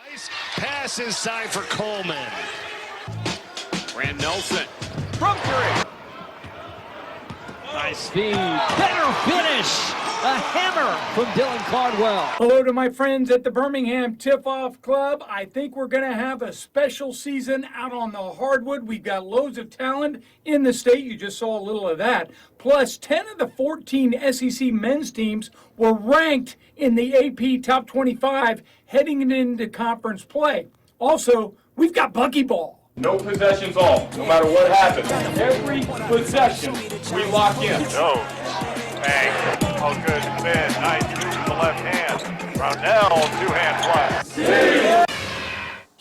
Nice pass inside for Coleman. Rand Nelson from three. Nice feed. Better finish. A hammer from Dylan Cardwell. Hello to my friends at the Birmingham Tip-Off Club. I think we're going to have a special season out on the hardwood. We've got loads of talent in the state. You just saw a little of that. Plus, 10 of the 14 SEC men's teams were ranked in the AP Top 25 heading into conference play. Also, we've got Bucky ball. No possessions off, no matter what happens. Every possession, we lock in. No. Bang. All good. Spin. Nice move to the left hand. Brownell, two-hand fly.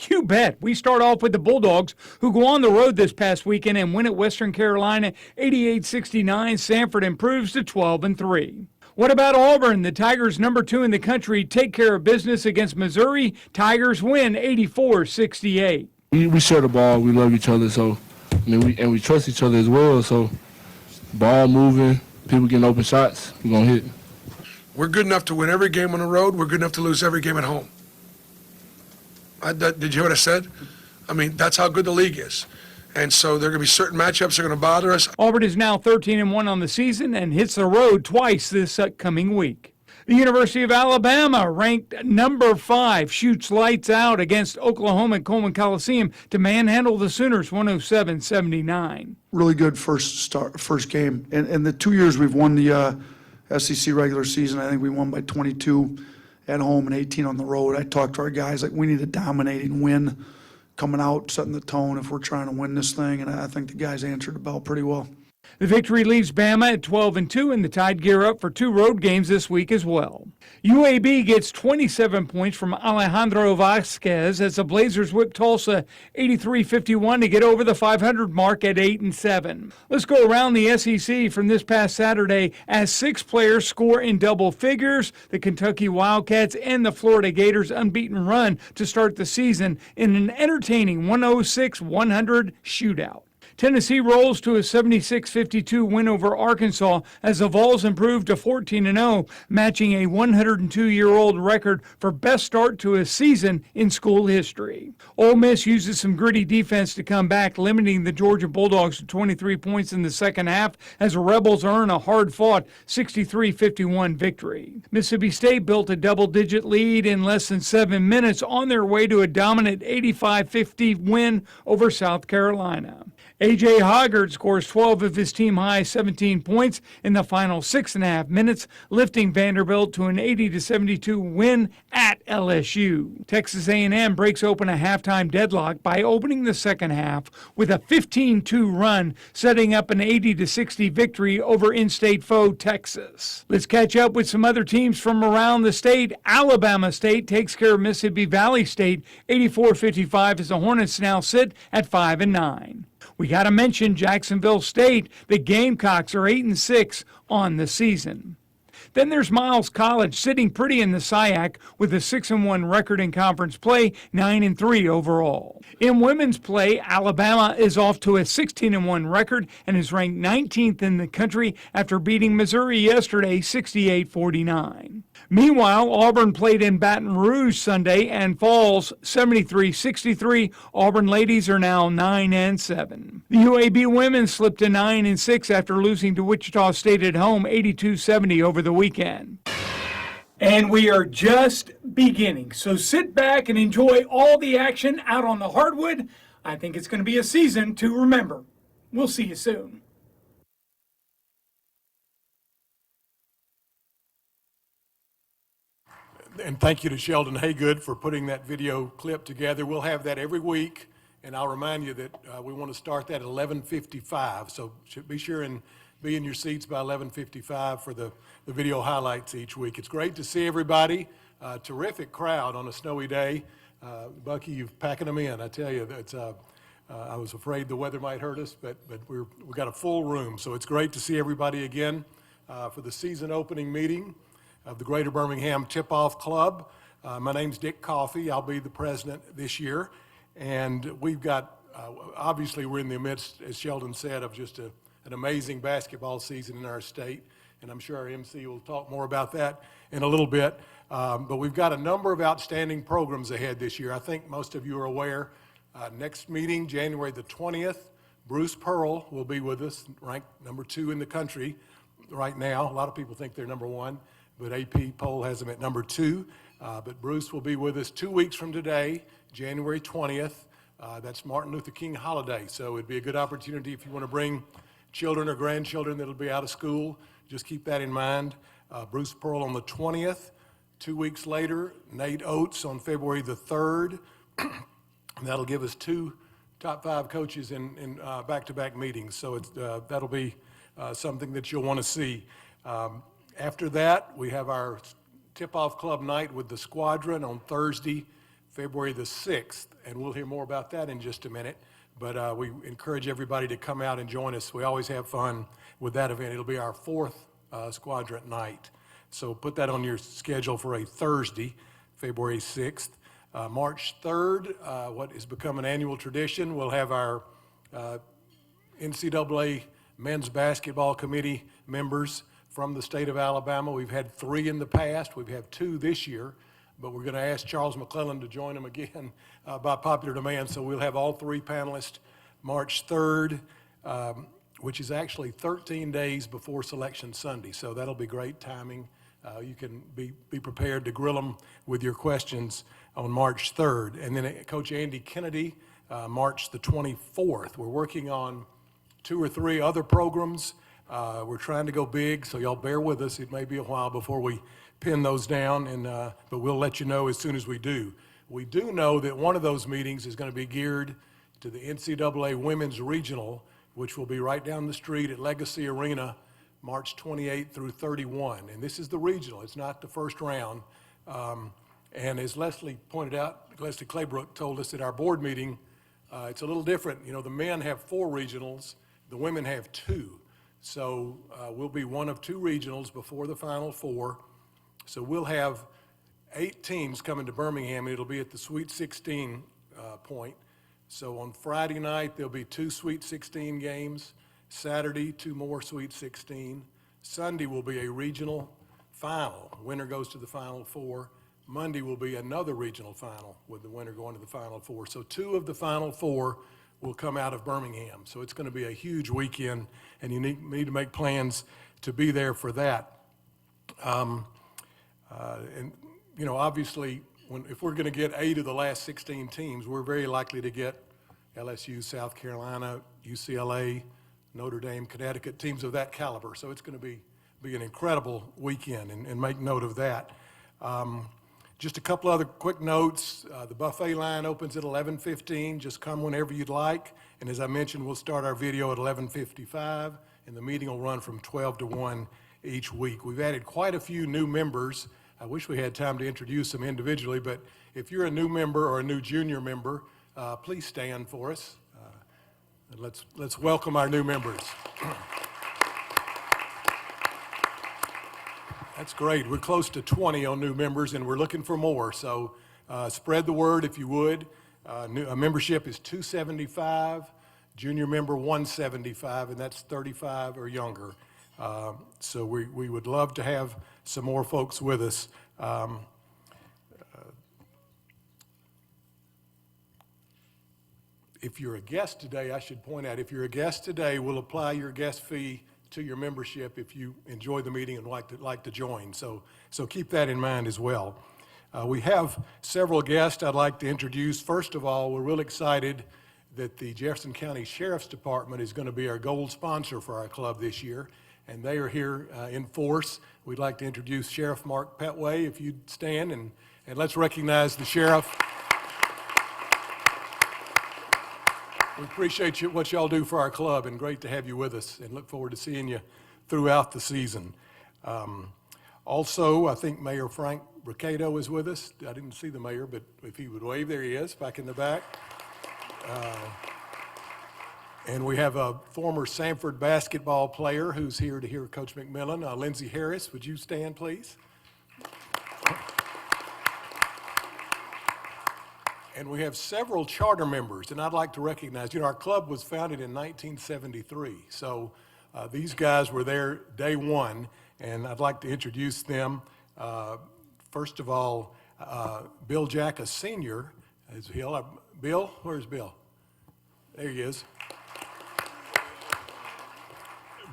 You bet. We start off with the Bulldogs, who go on the road this past weekend and win at Western Carolina 88-69. Samford improves to 12-3. What about Auburn? The Tigers, number 2 in the country, take care of business against Missouri. Tigers win 84-68. We share the ball. We love each other. So, we trust each other as well. So, ball moving, people getting open shots, we're going to hit. We're good enough to win every game on the road. We're good enough to lose every game at home. Did you hear what I said? That's how good the league is. And so there are going to be certain matchups that are going to bother us. Auburn is now 13-1 on the season and hits the road twice this upcoming week. The University of Alabama, ranked number 5, shoots lights out against Oklahoma at Coleman Coliseum to manhandle the Sooners 107-79. Really good first game. And the 2 years we've won the SEC regular season, I think we won by 22 at home and 18 on the road. I talked to our guys, we need a dominating win coming out, setting the tone if we're trying to win this thing, and I think the guys answered the bell pretty well. The victory leaves Bama at 12-2, and the Tide gear up for 2 road games this week as well. UAB gets 27 points from Alejandro Vasquez as the Blazers whip Tulsa 83-51 to get over the 500 mark at 8-7. Let's go around the SEC from this past Saturday as 6 players score in double figures. The Kentucky Wildcats and the Florida Gators' unbeaten run to start the season in an entertaining 106-100 shootout. Tennessee rolls to a 76-52 win over Arkansas as the Vols improve to 14-0, matching a 102-year-old record for best start to a season in school history. Ole Miss uses some gritty defense to come back, limiting the Georgia Bulldogs to 23 points in the second half as the Rebels earn a hard-fought 63-51 victory. Mississippi State built a double-digit lead in less than 7 minutes on their way to a dominant 85-50 win over South Carolina. A.J. Hoggard scores 12 of his team-high 17 points in the final 6.5 minutes, lifting Vanderbilt to an 80-72 win at LSU. Texas A&M breaks open a halftime deadlock by opening the second half with a 15-2 run, setting up an 80-60 victory over in-state foe Texas. Let's catch up with some other teams from around the state. Alabama State takes care of Mississippi Valley State 84-55 as the Hornets now sit at 5-9. We got to mention Jacksonville State. The Gamecocks are 8-6 on the season. Then there's Miles College sitting pretty in the SIAC with a 6-1 record in conference play, 9-3 overall. In women's play, Alabama is off to a 16-1 record and is ranked 19th in the country after beating Missouri yesterday 68-49. Meanwhile, Auburn played in Baton Rouge Sunday and falls 73-63. Auburn ladies are now 9-7. The UAB women slipped to 9-6 after losing to Wichita State at home 82-70 over the weekend. And we are just beginning, so sit back and enjoy all the action out on the hardwood. I think it's going to be a season to remember. We'll see you soon. And thank you to Sheldon Haygood for putting that video clip together. We'll have that every week, and I'll remind you that we want to start that at 11:55, so be sure and be in your seats by 11:55 for the video highlights each week. It's great to see everybody. Terrific crowd on a snowy day. Bucky, you've packing them in. I tell you, that's, I was afraid the weather might hurt us, but we've got a full room, so it's great to see everybody again for the season opening meeting of the Greater Birmingham Tip-Off Club. My name's Dick Coffey. I'll be the president this year. And we've got, obviously we're in the midst, as Sheldon said, of just an amazing basketball season in our state. and I'm sure our MC will talk more about that in a little bit. But we've got a number of outstanding programs ahead this year. I think most of you are aware. Next meeting, January the 20th, Bruce Pearl will be with us, ranked number 2 in the country right now. A lot of people think they're number 1, but AP poll has them at number 2. But Bruce will be with us 2 weeks from today, January 20th. That's Martin Luther King holiday, so it'd be a good opportunity if you want to bring children or grandchildren that'll be out of school. Just keep that in mind. Bruce Pearl on the 20th. 2 weeks later, Nate Oates on February the 3rd. That'll give us 2 top 5 coaches in back-to-back meetings, so it's, that'll be something that you'll want to see. After that, we have our tip-off club night with the Squadron on Thursday, February the 6th, and we'll hear more about that in just a minute. But we encourage everybody to come out and join us. We always have fun with that event. It'll be our 4th Squadron night. So put that on your schedule for a Thursday, February 6th. March 3rd, what has become an annual tradition, we'll have our NCAA Men's Basketball Committee members from the state of Alabama. We've had 3 in the past. We've had 2 this year, but we're going to ask Charles McMillan to join them again by popular demand. So we'll have all 3 panelists March 3rd, which is actually 13 days before Selection Sunday. So that'll be great timing. You can be prepared to grill them with your questions on March 3rd. And then Coach Andy Kennedy, March the 24th. We're working on 2 or 3 other programs. We're trying to go big, so y'all bear with us. It may be a while before we pin those down, but we'll let you know as soon as we do. We do know that one of those meetings is going to be geared to the NCAA Women's Regional, which will be right down the street at Legacy Arena, March 28 through 31. And this is the regional. It's not the first round. And as Leslie pointed out, Leslie Claybrook told us at our board meeting, it's a little different. You know, the men have 4 regionals, the women have 2. So we'll be one of 2 regionals before the Final Four. So we'll have 8 teams coming to Birmingham, and it'll be at the Sweet 16 point. So on Friday night, there'll be 2 Sweet 16 games. Saturday, 2 more Sweet 16. Sunday will be a regional final. Winner goes to the Final Four. Monday will be another regional final with the winner going to the Final Four. So 2 of the Final 4 will come out of Birmingham. So it's going to be a huge weekend, and you need to make plans to be there for that. And, you know, obviously, if we're going to get 8 of the last 16 teams, we're very likely to get LSU, South Carolina, UCLA, Notre Dame, Connecticut, teams of that caliber. So it's going to be an incredible weekend, and make note of that. Just a couple other quick notes. The buffet line opens at 11:15. Just come whenever you'd like. And as I mentioned, we'll start our video at 11:55, and the meeting will run from 12 to 1 each week. We've added quite a few new members. I wish we had time to introduce them individually, but if you're a new member or a new junior member, please stand for us. And let's welcome our new members. That's great. We're close to 20 on new members, and we're looking for more. So spread the word if you would. A membership is $275, junior member $175, and that's 35 or younger. So we would love to have some more folks with us. If you're a guest today, I should point out, if you're a guest today, we'll apply your guest fee to your membership if you enjoy the meeting and like to join. So keep that in mind as well. We have several guests I'd like to introduce. First of all, we're real excited that the Jefferson County Sheriff's Department is going to be our gold sponsor for our club this year, and they are here in force. We'd like to introduce Sheriff Mark Petway, if you'd stand, and let's recognize the sheriff. We appreciate what y'all do for our club, and great to have you with us, and look forward to seeing you throughout the season. Also, I think Mayor Frank Bricato is with us. I didn't see the mayor, but if he would wave, there he is, back in the back. And we have a former Samford basketball player who's here to hear Coach McMillan. Lindsey Harris, would you stand, please? And we have several charter members, and I'd like to recognize, our club was founded in 1973, so these guys were there day one, and I'd like to introduce them. First of all, Bill Jack, a senior, is here. Bill, where's Bill? There he is.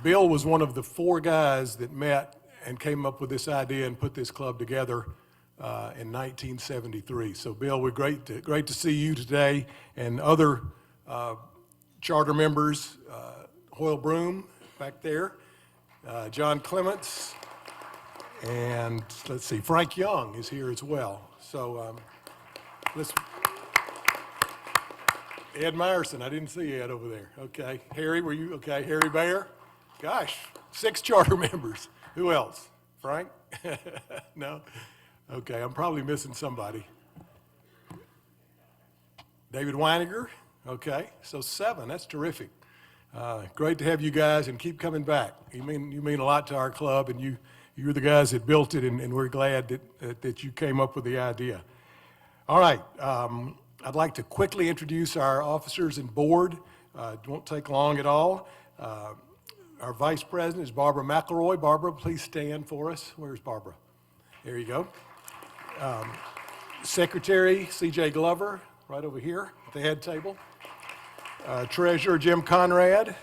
Bill was one of the 4 guys that met and came up with this idea and put this club together in 1973. So, Bill, we're great to see you today, and other charter members, Hoyle Broom back there, John Clements, and let's see, Frank Young is here as well. So, Ed Myerson, I didn't see Ed over there. Okay, Harry, were you okay? Harry Bayer. Gosh, 6 charter members. Who else? Frank? No? Okay, I'm probably missing somebody. David Weiniger? Okay, so 7. That's terrific. Great to have you guys, and keep coming back. You mean a lot to our club, and you're the guys that built it, and we're glad that you came up with the idea. All right, I'd like to quickly introduce our officers and board. It won't take long at all. Our vice president is Barbara McElroy. Barbara, please stand for us. Where's Barbara? There you go. Secretary C.J. Glover, right over here at the head table. Treasurer Jim Conrad.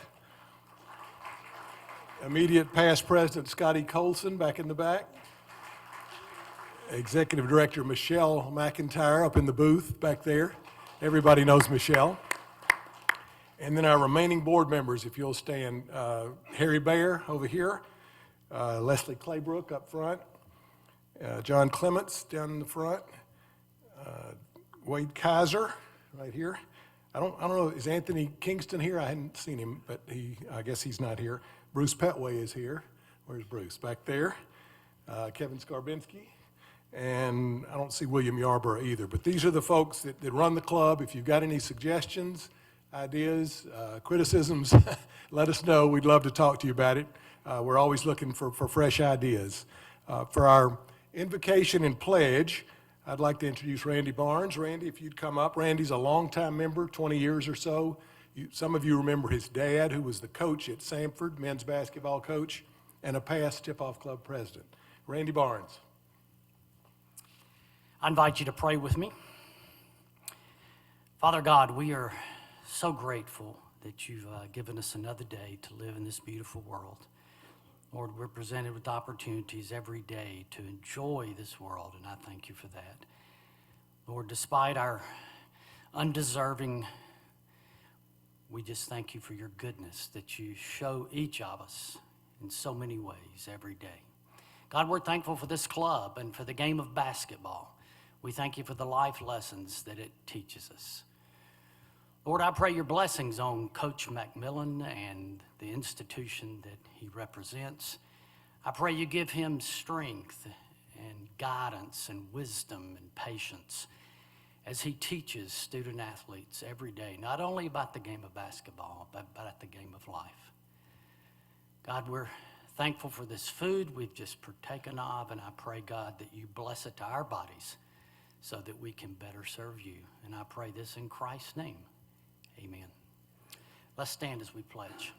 Immediate past president Scotty Colson back in the back. Executive Director Michelle McIntyre up in the booth back there. Everybody knows Michelle. And then our remaining board members, if you'll stand, Harry Bayer over here, Leslie Claybrook up front, John Clements down in the front, Wade Kaiser right here. I don't know, is Anthony Kingston here? I hadn't seen him, but I guess he's not here. Bruce Petway is here. Where's Bruce? Back there. Kevin Skarbinski. And I don't see William Yarborough either. But these are the folks that run the club. If you've got any suggestions, ideas, criticisms, let us know. We'd love to talk to you about it. We're always looking for fresh ideas. For our invocation and pledge, I'd like to introduce Randy Barnes. Randy, if you'd come up. Randy's a longtime member, 20 years or so. Some of you remember his dad, who was the coach at Samford, men's basketball coach, and a past tip-off club president. Randy Barnes. I invite you to pray with me. Father God, we are so grateful that you've given us another day to live in this beautiful world. Lord, we're presented with opportunities every day to enjoy this world, and I thank you for that. Lord, despite our undeserving, we just thank you for your goodness that you show each of us in so many ways every day. God, we're thankful for this club and for the game of basketball. We thank you for the life lessons that it teaches us. Lord, I pray your blessings on Coach McMillan and the institution that he represents. I pray you give him strength and guidance and wisdom and patience as he teaches student athletes every day, not only about the game of basketball, but about the game of life. God, we're thankful for this food we've just partaken of, and I pray, God, that you bless it to our bodies so that we can better serve you. And I pray this in Christ's name. Amen. Let's stand as we pledge.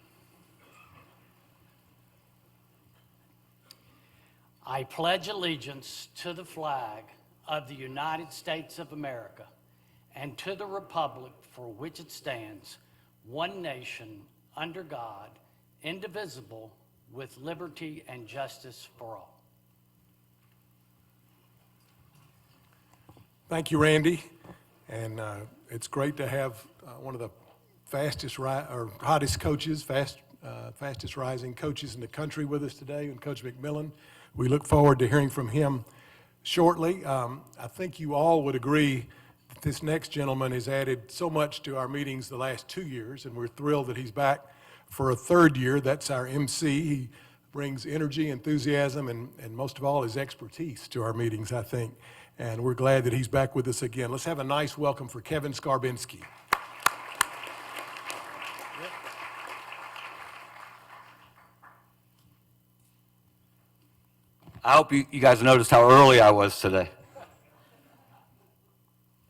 I pledge allegiance to the flag of the United States of America and to the republic for which it stands, one nation, under God, indivisible, with liberty and justice for all. Thank you, Randy. And it's great to have one of the hottest coaches, fastest rising coaches in the country with us today, and Coach McMillan. We look forward to hearing from him shortly. I think you all would agree that this next gentleman has added so much to our meetings the last 2 years, and we're thrilled that he's back for a third year. That's our MC. He brings energy, enthusiasm, and most of all, his expertise to our meetings, I think. And we're glad that he's back with us again. Let's have a nice welcome for Kevin Skarbinski. I hope you guys noticed how early I was today.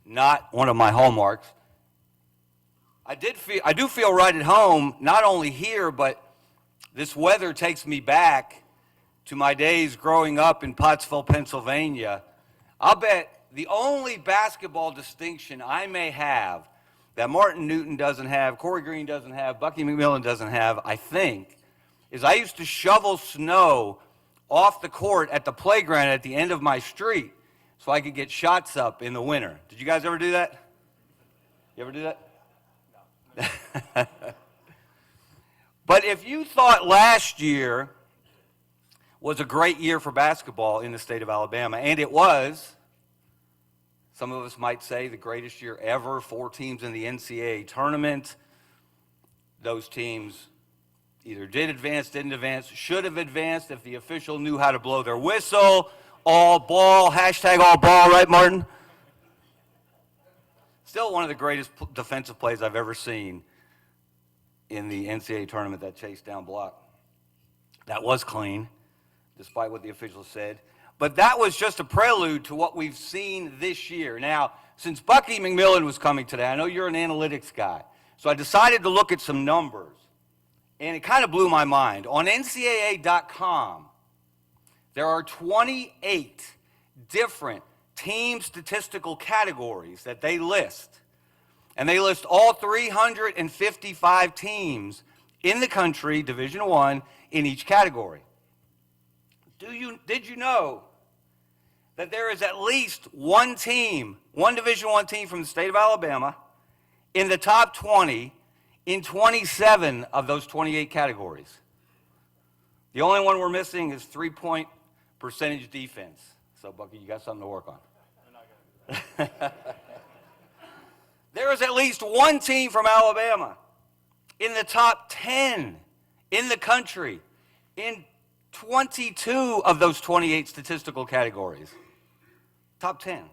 Not one of my hallmarks. I do feel right at home, not only here, but this weather takes me back to my days growing up in Pottsville, Pennsylvania, I'll bet the only basketball distinction I may have that Martin Newton doesn't have, Corey Green doesn't have, Bucky McMillan doesn't have, I think, is I used to shovel snow off the court at the playground at the end of my street so I could get shots up in the winter. Did you guys ever do that? You ever do that? No. But if you thought last year was a great year for basketball in the state of Alabama, and it was, some of us might say the greatest year ever, 4 teams in the NCAA tournament. Those teams either did advance, didn't advance, should have advanced if the official knew how to blow their whistle. All ball, hashtag all ball, right, Martin? Still one of the greatest defensive plays I've ever seen in the NCAA tournament, that chase down block. That was clean, despite what the officials said. But that was just a prelude to what we've seen this year. Now, since Bucky McMillan was coming today, I know you're an analytics guy, so I decided to look at some numbers, and it kind of blew my mind. On NCAA.com, there are 28 different team statistical categories that they list, and they list all 355 teams in the country, Division I, in each category. Did you know that there is at least one team, one Division I team from the state of Alabama, in the top 20 in 27 of those 28 categories? The only one we're missing is 3-point percentage defense. So, Bucky, you got something to work on. There is at least one team from Alabama in the top 10 in the country in 22 of those 28 statistical categories. Top 10.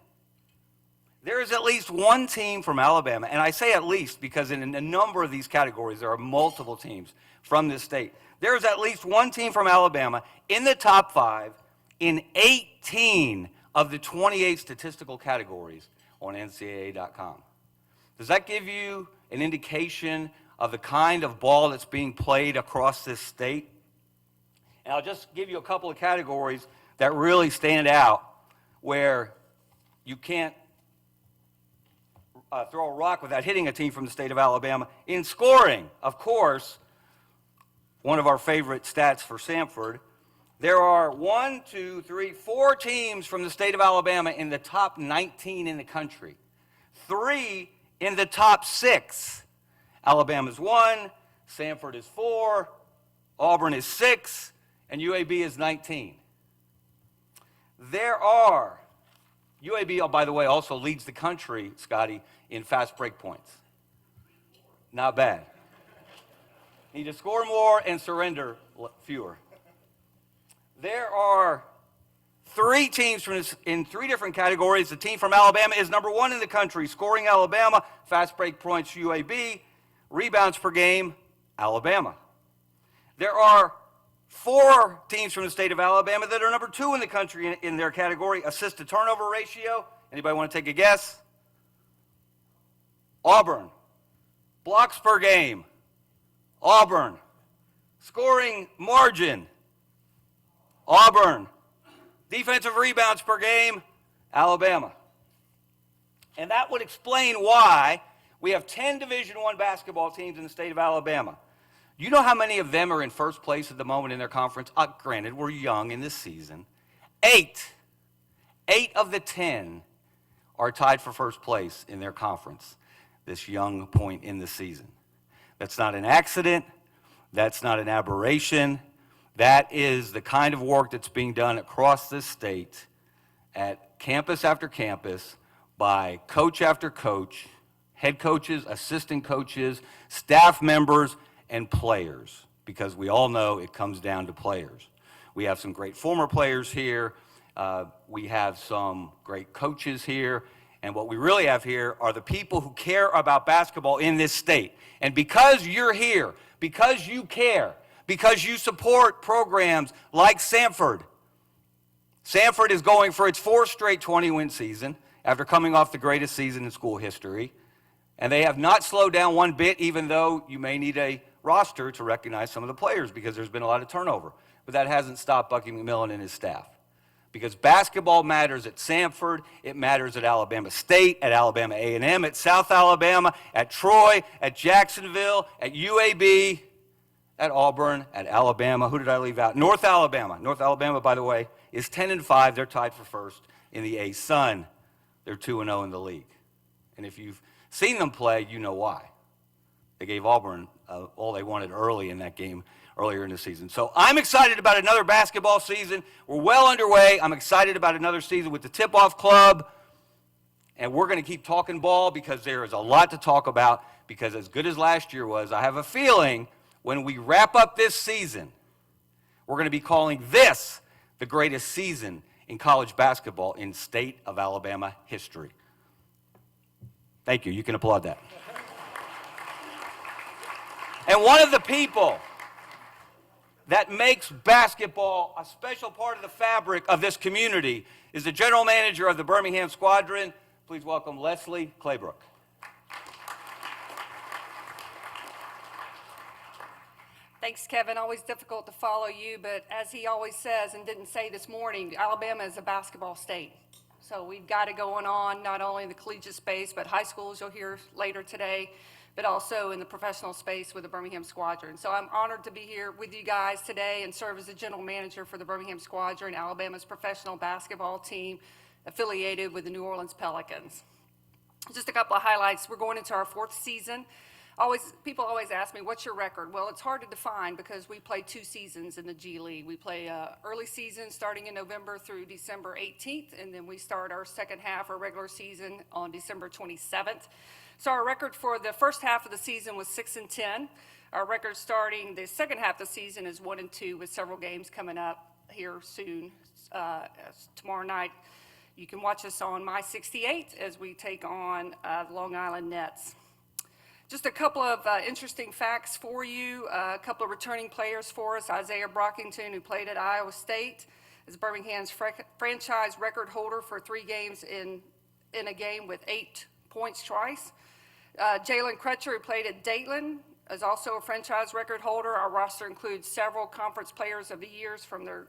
There is at least one team from Alabama, and I say at least because in a number of these categories there are multiple teams from this state. There is at least one team from Alabama in the top 5 in 18 of the 28 statistical categories on NCAA.com. Does that give you an indication of the kind of ball that's being played across this state? And I'll just give you a couple of categories that really stand out where you can't throw a rock without hitting a team from the state of Alabama. In scoring, of course, one of our favorite stats for Samford, there are 4 teams from the state of Alabama in the top 19 in the country. 3 in the top 6. Alabama's 1, Samford is 4, Auburn is 6, and UAB is 19. UAB, oh, by the way, also leads the country, Scotty, in fast break points. Not bad. Need to score more and surrender fewer. There are 3 teams in 3 different categories. The team from Alabama is number 1 in the country. Scoring, Alabama. Fast break points, UAB. Rebounds per game, Alabama. There are 4 teams from the state of Alabama that are number 2 in the country in their category. Assist to turnover ratio. Anybody want to take a guess? Auburn. Blocks per game, Auburn. Scoring margin, Auburn. Defensive rebounds per game, Alabama. And that would explain why we have 10 Division I basketball teams in the state of Alabama. You know how many of them are in first place at the moment in their conference? Granted, we're young in this season. 8 of the 10 are tied for first place in their conference this young point in the season. That's not an accident. That's not an aberration. That is the kind of work that's being done across this state at campus after campus by coach after coach, head coaches, assistant coaches, staff members, and players, because we all know it comes down to players. We have some great former players here. We have some great coaches here. And what we really have here are the people who care about basketball in this state. And because you're here, because you care, because you support programs like Samford. Samford is going for its 4th straight 20-win season after coming off the greatest season in school history. And they have not slowed down one bit, even though you may need a roster to recognize some of the players because there's been a lot of turnover. but that hasn't stopped Bucky McMillan and his staff. Because basketball matters at Samford, it matters at Alabama State, at Alabama A&M, at South Alabama, at Troy, at Jacksonville, at UAB, at Auburn, at Alabama. Who did I leave out? North Alabama. North Alabama, by the way, is 10-5. They're tied for first in the A-Sun. They're 2-0 in the league. And if you've seen them play, you know why. They gave Auburn all they wanted early in that game, earlier in the season. So I'm excited about another basketball season. We're well underway. I'm excited about another season with the Tip-Off Club. And we're going to keep talking ball because there is a lot to talk about, because as good as last year was, I have a feeling when we wrap up this season, we're going to be calling this the greatest season in college basketball in state of Alabama history. Thank you. You can applaud that. And one of the people that makes basketball a special part of the fabric of this community is the general manager of the Birmingham Squadron. Please welcome Leslie Claybrook. Thanks, Kevin. Always difficult to follow you, but as he always says and didn't say this morning, Alabama is a basketball state. So we've got it going on, not only in the collegiate space, but high schools you'll hear later today, but also in the professional space with the Birmingham Squadron. So I'm honored to be here with you guys today and serve as the general manager for the Birmingham Squadron, Alabama's professional basketball team affiliated with the New Orleans Pelicans. Just a couple of highlights. We're going into our 4th season. People always ask me, what's your record? Well, it's hard to define because we play 2 seasons in the G League. We play early season starting in November through December 18th, and then we start our second half, our regular season, on December 27th. So our record for the first half of the season was 6-10. Our record starting the second half of the season is 1-2, with several games coming up here soon. Tomorrow night, you can watch us on My 68 as we take on the Long Island Nets. Just a couple of interesting facts for you. A couple of returning players for us. Isaiah Brockington, who played at Iowa State, is Birmingham's franchise record holder for 3 games in a game with 8 points twice. Jalen Crutcher, who played at Dayton, is also a franchise record holder. Our roster includes several conference players of the years from their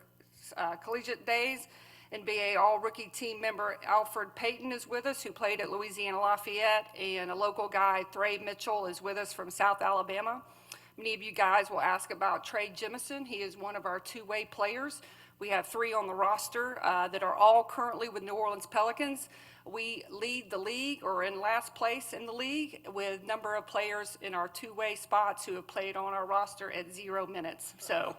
collegiate days. NBA All-Rookie team member Alfred Payton is with us, who played at Louisiana Lafayette, and a local guy, Trey Mitchell, is with us from South Alabama. Many of you guys will ask about Trey Jemison. He is one of our 2-way players. We have 3 on the roster that are all currently with New Orleans Pelicans. We lead the league, or in last place in the league, with number of players in our 2-way spots who have played on our roster at 0 minutes. So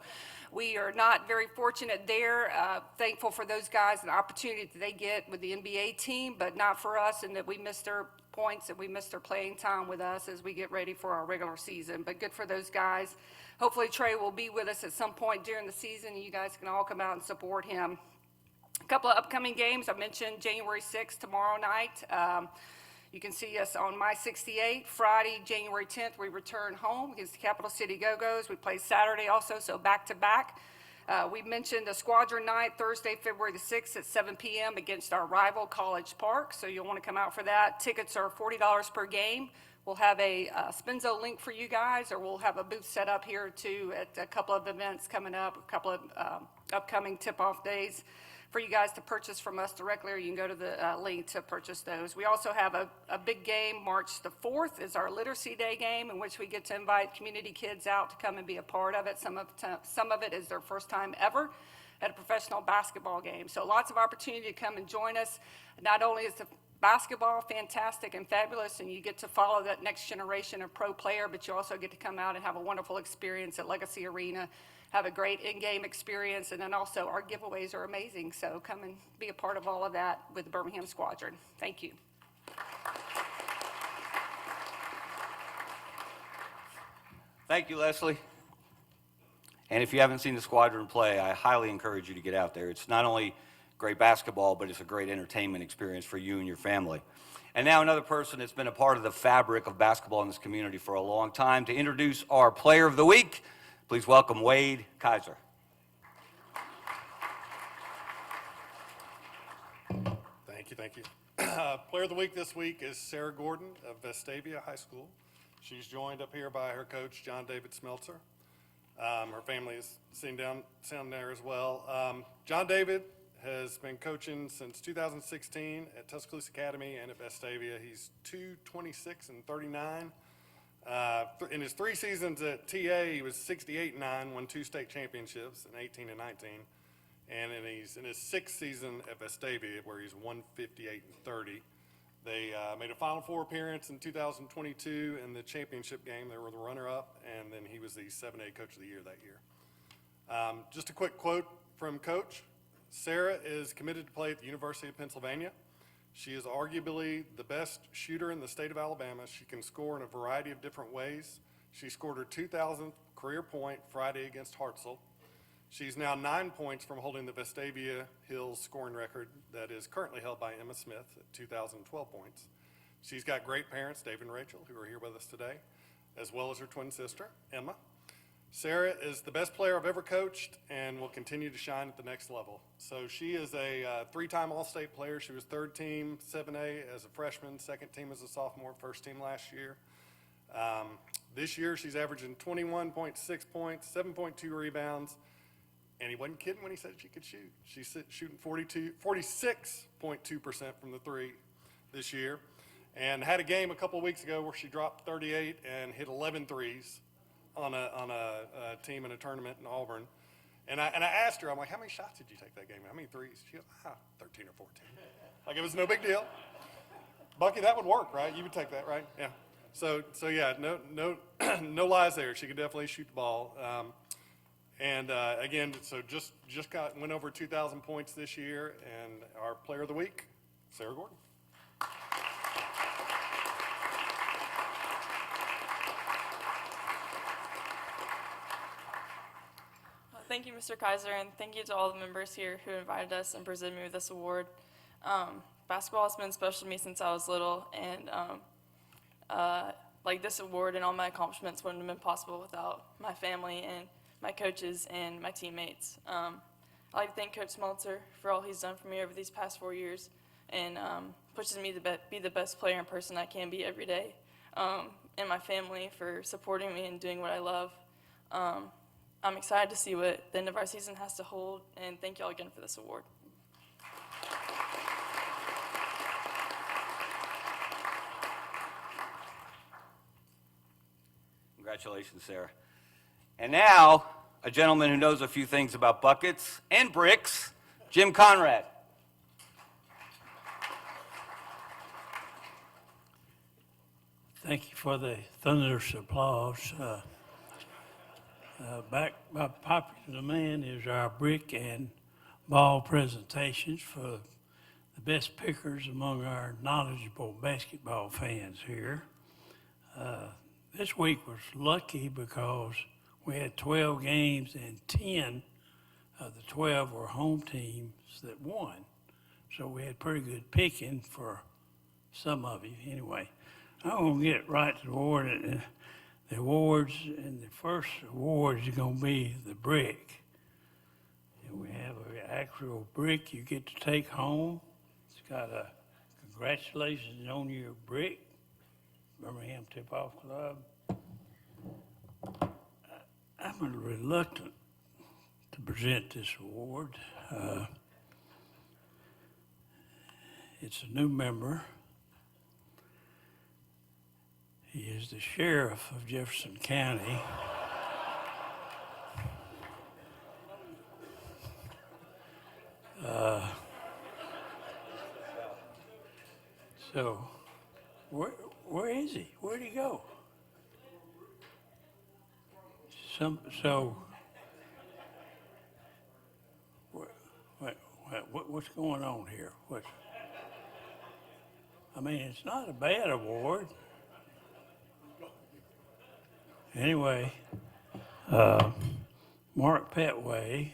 we are not very fortunate there. Thankful for those guys and the opportunity that they get with the NBA team, but not for us, in that we missed their points, that we missed their playing time with us as we get ready for our regular season. But good for those guys. Hopefully Trey will be with us at some point during the season, and you guys can all come out and support him. A couple of upcoming games. I mentioned January 6th, tomorrow night. You can see us on My 68. Friday, January 10th, we return home against the Capital City Go-Go's. We play Saturday also, so back-to-back. We mentioned a Squadron night, Thursday, February the 6th at 7 p.m. against our rival, College Park, so you'll want to come out for that. Tickets are $40 per game. We'll have a Spenzo link for you guys, or we'll have a booth set up here, too, at a couple of events coming up, a couple of upcoming tip-off days for you guys to purchase from us directly, or you can go to the link to purchase those. We also have a big game, March the 4th is our Literacy Day game, in which we get to invite community kids out to come and be a part of it. Some of it is their first time ever at a professional basketball game. So lots of opportunity to come and join us. Not only is the basketball fantastic and fabulous, and you get to follow that next generation of pro player, but you also get to come out and have a wonderful experience at Legacy Arena, have a great in-game experience, and then also our giveaways are amazing. So come and be a part of all of that with the Birmingham Squadron. Thank you. Thank you, Leslie. And if you haven't seen the Squadron play, I highly encourage you to get out there. It's not only great basketball, but it's a great entertainment experience for you and your family. And now another person that's been a part of the fabric of basketball in this community for a long time. To introduce our Player of the Week, please welcome Wade Kaiser. Thank you. Player of the Week this week is Sarah Gordon of Vestavia High School. She's joined up here by her coach, John David Smeltzer. Her family is sitting down there as well. John David has been coaching since 2016 at Tuscaloosa Academy and at Vestavia. He's 226-39. In his 3 seasons at TA, he was 68-9, won 2 state championships in 18 and 19. And he's in his 6th season at Vestavia, where he's 158-30. They made a Final Four appearance in 2022 in the championship game. They were the runner-up, and then he was the 7A Coach of the Year that year. Just a quick quote from Coach. Sarah is committed to play at the University of Pennsylvania. She is arguably the best shooter in the state of Alabama. She can score in a variety of different ways. She scored her 2,000th career point Friday against Hartselle. She's now 9 points from holding the Vestavia Hills scoring record that is currently held by Emma Smith at 2,012 points. She's got great parents, Dave and Rachel, who are here with us today, as well as her twin sister, Emma. Sarah is the best player I've ever coached and will continue to shine at the next level. So she is a 3-time All-State player. She was 3rd team 7A as a freshman, 2nd team as a sophomore, 1st team last year. This year she's averaging 21.6 points, 7.2 rebounds, and he wasn't kidding when he said she could shoot. She's shooting 46.2% from the 3 this year, and had a game a couple of weeks ago where she dropped 38 and hit 11 threes on a team in a tournament in Auburn. And I asked her, I'm like, how many shots did you take that game? How many threes? She goes, 13 or 14. Like, it was no big deal. Bucky, that would work, right? You would take that, right? Yeah. So yeah, no lies there. She could definitely shoot the ball. Again, so just went over 2,000 points this year, and our Player of the Week, Sarah Gordon. Thank you, Mr. Kaiser, and thank you to all the members here who invited us and presented me with this award. Basketball has been special to me since I was little, and like this award and all my accomplishments wouldn't have been possible without my family and my coaches and my teammates. I'd like to thank Coach Smeltzer for all he's done for me over these past 4 years and pushes me to be the best player and person I can be every day, and my family for supporting me and doing what I love. I'm excited to see what the end of our season has to hold, and thank you all again for this award. Congratulations, Sarah. And now, a gentleman who knows a few things about buckets and bricks, Jim Conrad. Thank you for the thunderous applause. Back by popular demand is our brick and ball presentations for the best pickers among our knowledgeable basketball fans here. This week was lucky because we had 12 games and 10 of the 12 were home teams that won. So we had pretty good picking for some of you. Anyway, I'm going to get right to the award. The awards, and the first award is going to be the brick. And we have an actual brick you get to take home. It's got a congratulations on your brick, Birmingham Tip-Off Club. I'm a little reluctant to present this award. It's a new member. He is the sheriff of Jefferson County. So, where is he? Where'd he go? What's going on here? I mean, it's not a bad award. Anyway, Mark Petway,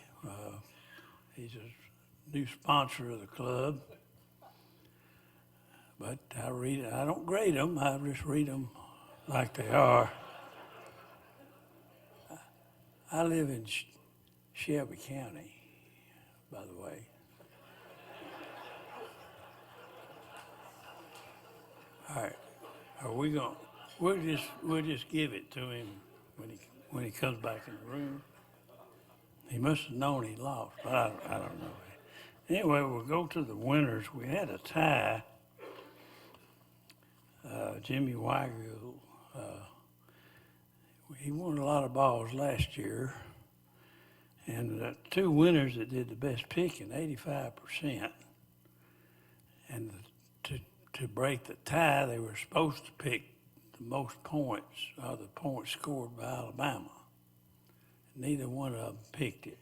he's a new sponsor of the club. But I don't grade them, I just read them like they are. I live in Shelby County, by the way. All right, we'll just give it to him when he comes back in the room. He must have known he lost, but I don't know. Anyway, we'll go to the winners. We had a tie. Jimmy Weigel, he won a lot of balls last year. And the two winners that did the best picking, 85%. And to break the tie, they were supposed to pick the most points, the points scored by Alabama. Neither one of them picked it.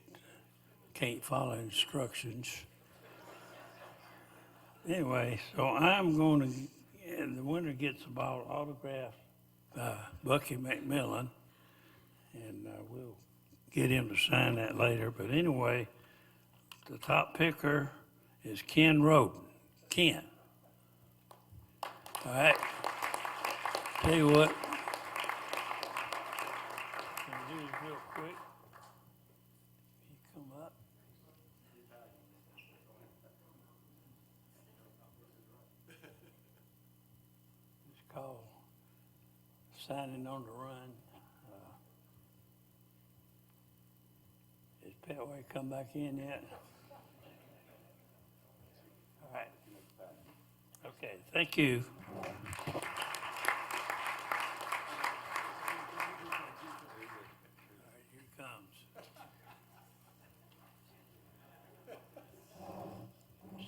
Can't follow instructions. Anyway, so I'm going to, and the winner gets a ball autographed by Bucky McMillan, and we'll get him to sign that later. But anyway, the top picker is Ken Roden. Ken. All right. Tell you what. Can I do this real quick? You come up. It's called signing on the run. Is Petway come back in yet? All right. Okay, thank you.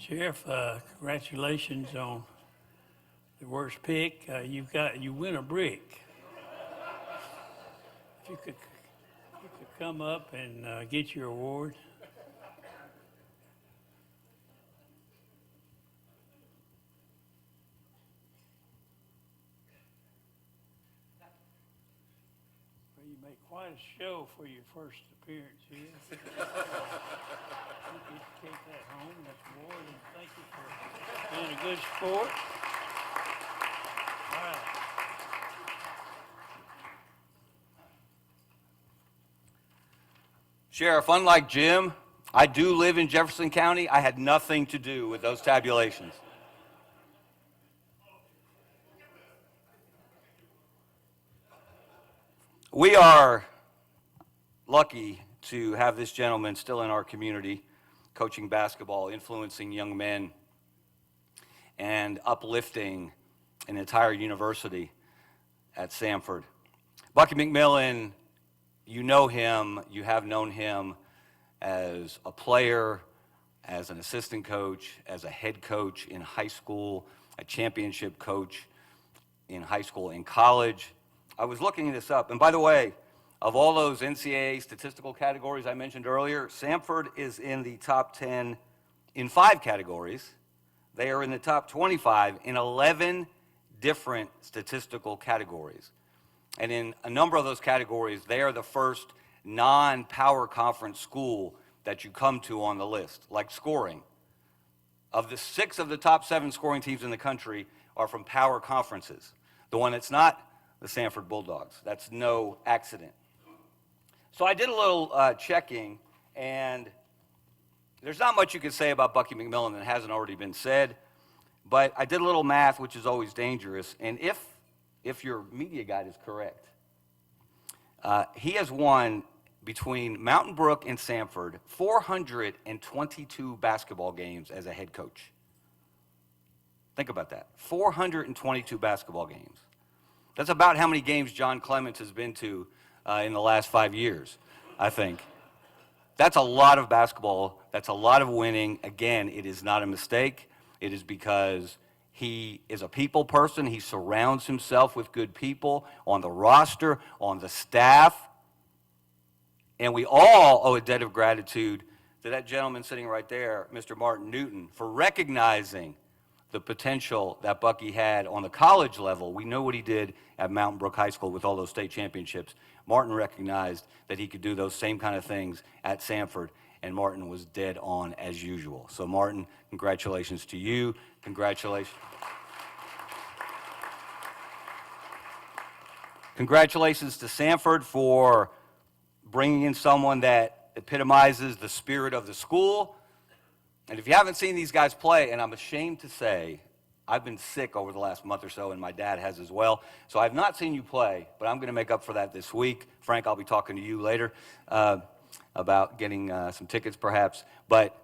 Sheriff, congratulations on the worst pick. You win a brick. If you could come up and get your award. Well, you made quite a show for your first appearance here. You get to take that home, that's award, and thank you for being a good sport. All right. Sheriff, unlike Jim, I do live in Jefferson County. I had nothing to do with those tabulations. We are lucky to have this gentleman still in our community, coaching basketball, influencing young men, and uplifting an entire university at Samford. Bucky McMillan, you know him, you have known him as a player, as an assistant coach, as a head coach in high school, a championship coach in high school and college. I was looking this up, and by the way, of all those NCAA statistical categories I mentioned earlier, Samford is in the top 10 in 5 categories. They are in the top 25 in 11 different statistical categories. And in a number of those categories, they are the first non-power conference school that you come to on the list, like scoring. Of the 6 of the top 7 scoring teams in the country are from power conferences. The one that's not, the Samford Bulldogs. That's no accident. So I did a little checking, and there's not much you can say about Bucky McMillan that hasn't already been said, but I did a little math, which is always dangerous, and if your media guide is correct, he has won between Mountain Brook and Samford 422 basketball games as a head coach. Think about that, 422 basketball games. That's about how many games John Clements has been to in the last 5 years, I think. That's a lot of basketball. That's a lot of winning. Again, it is not a mistake. It is because he is a people person. He surrounds himself with good people on the roster, on the staff. And we all owe a debt of gratitude to that gentleman sitting right there, Mr. Martin Newton, for recognizing the potential that Bucky had on the college level. We know what he did at Mountain Brook High School with all those state championships. Martin recognized that he could do those same kind of things at Samford, and Martin was dead on as usual. So Martin, congratulations to you. Congratulations. Congratulations to Samford for bringing in someone that epitomizes the spirit of the school. And if you haven't seen these guys play, and I'm ashamed to say, I've been sick over the last month or so, and my dad has as well. So I've not seen you play, but I'm going to make up for that this week. Frank, I'll be talking to you later about getting some tickets perhaps. But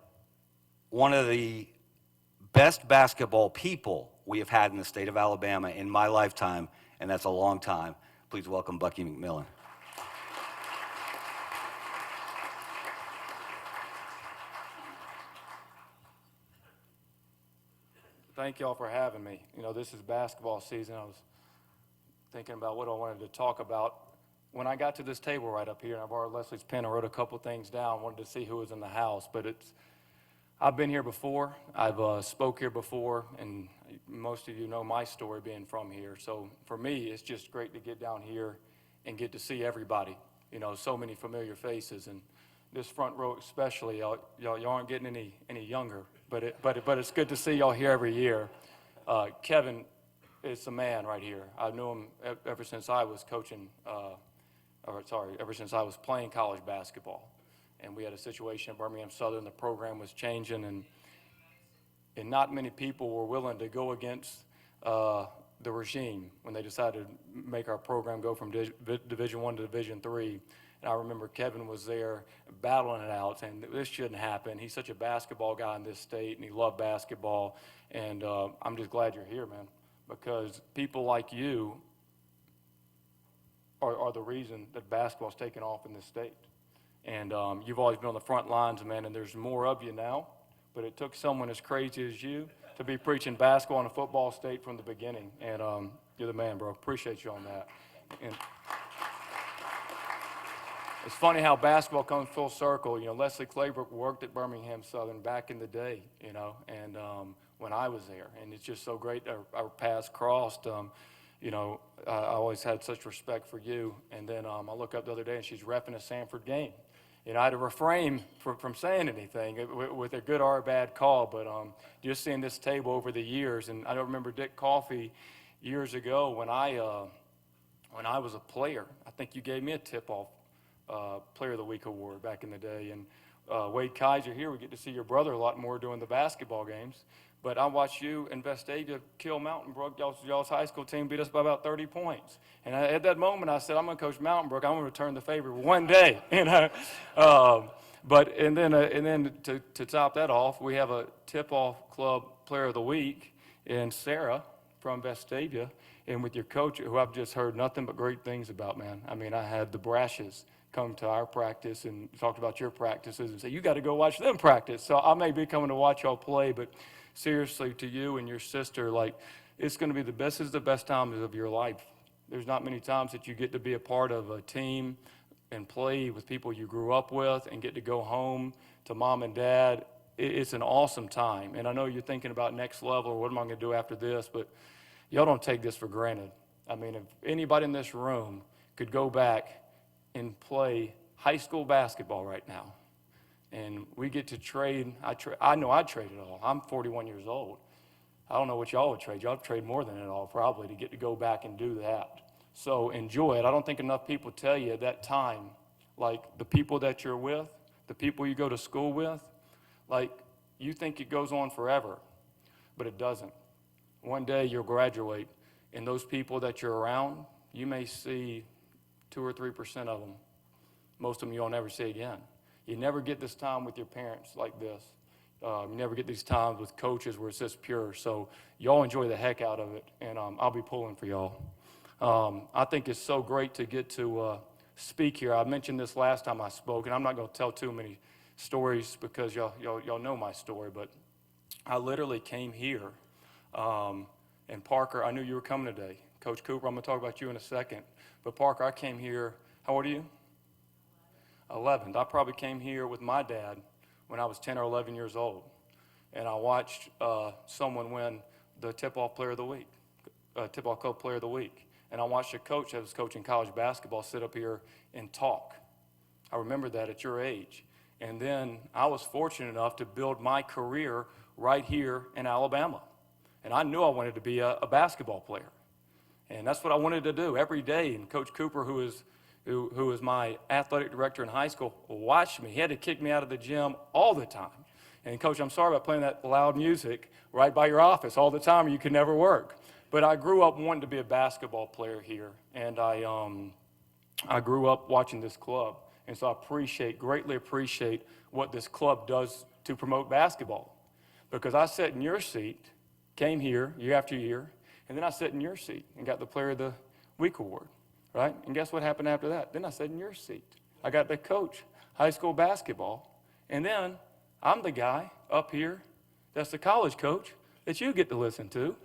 one of the best basketball people we have had in the state of Alabama in my lifetime, and that's a long time. Please welcome Bucky McMillan. Thank y'all for having me. You know, this is basketball season. I was thinking about what I wanted to talk about. When I got to this table right up here, and I borrowed Leslie's pen and wrote a couple things down, wanted to see who was in the house. But I've been here before. I've spoke here before, and most of you know my story being from here. So for me, it's just great to get down here and get to see everybody. You know, so many familiar faces, and this front row especially. Y'all aren't getting any younger. But it's good to see y'all here every year. Kevin is the man right here. I knew him ever since I was coaching, ever since I was playing college basketball. And we had a situation at Birmingham Southern, the program was changing, and not many people were willing to go against the regime when they decided to make our program go from Division I to Division III. And I remember Kevin was there battling it out, saying this shouldn't happen. He's such a basketball guy in this state, and he loved basketball. And I'm just glad you're here, man, because people like you are the reason that basketball's taken off in this state. And you've always been on the front lines, man, and there's more of you now. But it took someone as crazy as you to be preaching basketball in a football state from the beginning. And you're the man, bro. Appreciate you on that. And it's funny how basketball comes full circle. You know, Leslie Claybrook worked at Birmingham Southern back in the day, you know, and when I was there. And it's just so great our paths crossed. You know, I always had such respect for you. And then I look up the other day and she's repping a Samford game. You know, I had to refrain from saying anything with a good or a bad call. But just seeing this table over the years, and I don't remember Dick Coffey years ago when I was a player. I think you gave me a tip-off Player of the Week award back in the day. And Wade Kaiser here, we get to see your brother a lot more doing the basketball games. But I watched you and Vestavia kill Mountain Brook. Y'all's high school team beat us by about 30 points. And at that moment, I said, I'm going to coach Mountain Brook. I'm going to return the favor one day. You know? And then to top that off, we have a tip-off club Player of the Week in Sarah from Vestavia, and with your coach, who I've just heard nothing but great things about, man. I mean, I had the Brashes come to our practice and talked about your practices and say, you got to go watch them practice. So I may be coming to watch y'all play, but seriously, to you and your sister, like, it's going to be the best times of your life. There's not many times that you get to be a part of a team and play with people you grew up with and get to go home to mom and dad. It's an awesome time. And I know you're thinking about next level or what am I going to do after this, but y'all don't take this for granted. I mean, if anybody in this room could go back and play high school basketball right now, and we get to trade, I know I'd trade it all. I'm 41 years old. I don't know what y'all would trade. Y'all would trade more than it all probably to get to go back and do that. So enjoy it. I don't think enough people tell you at that time, like the people that you're with, the people you go to school with, like you think it goes on forever, but it doesn't. One day you'll graduate, and those people that you're around, you may see 2 or 3% of them. Most of them you'll never see again. You never get this time with your parents like this. You never get these times with coaches where it's this pure. So y'all enjoy the heck out of it, and I'll be pulling for y'all. I think it's so great to get to speak here. I mentioned this last time I spoke, and I'm not going to tell too many stories because y'all know my story, but I literally came here. And Parker, I knew you were coming today. Coach Cooper, I'm going to talk about you in a second. But Parker, I came here, how old are you? 11. I probably came here with my dad when I was 10 or 11 years old. And I watched someone win the tip-off player of the week, tip-off club player of the week. And I watched a coach that was coaching college basketball sit up here and talk. I remember that at your age. And then I was fortunate enough to build my career right here in Alabama. And I knew I wanted to be a basketball player. And that's what I wanted to do every day. And Coach Cooper, who was my athletic director in high school, watched me. He had to kick me out of the gym all the time. And Coach, I'm sorry about playing that loud music right by your office all the time, or you could never work. But I grew up wanting to be a basketball player here, and I grew up watching this club. And so I greatly appreciate what this club does to promote basketball. Because I sat in your seat, came here year after year, and then I sat in your seat and got the Player of the Week award, right? And guess what happened after that? Then I sat in your seat. I got to coach high school basketball. And then I'm the guy up here that's the college coach that you get to listen to.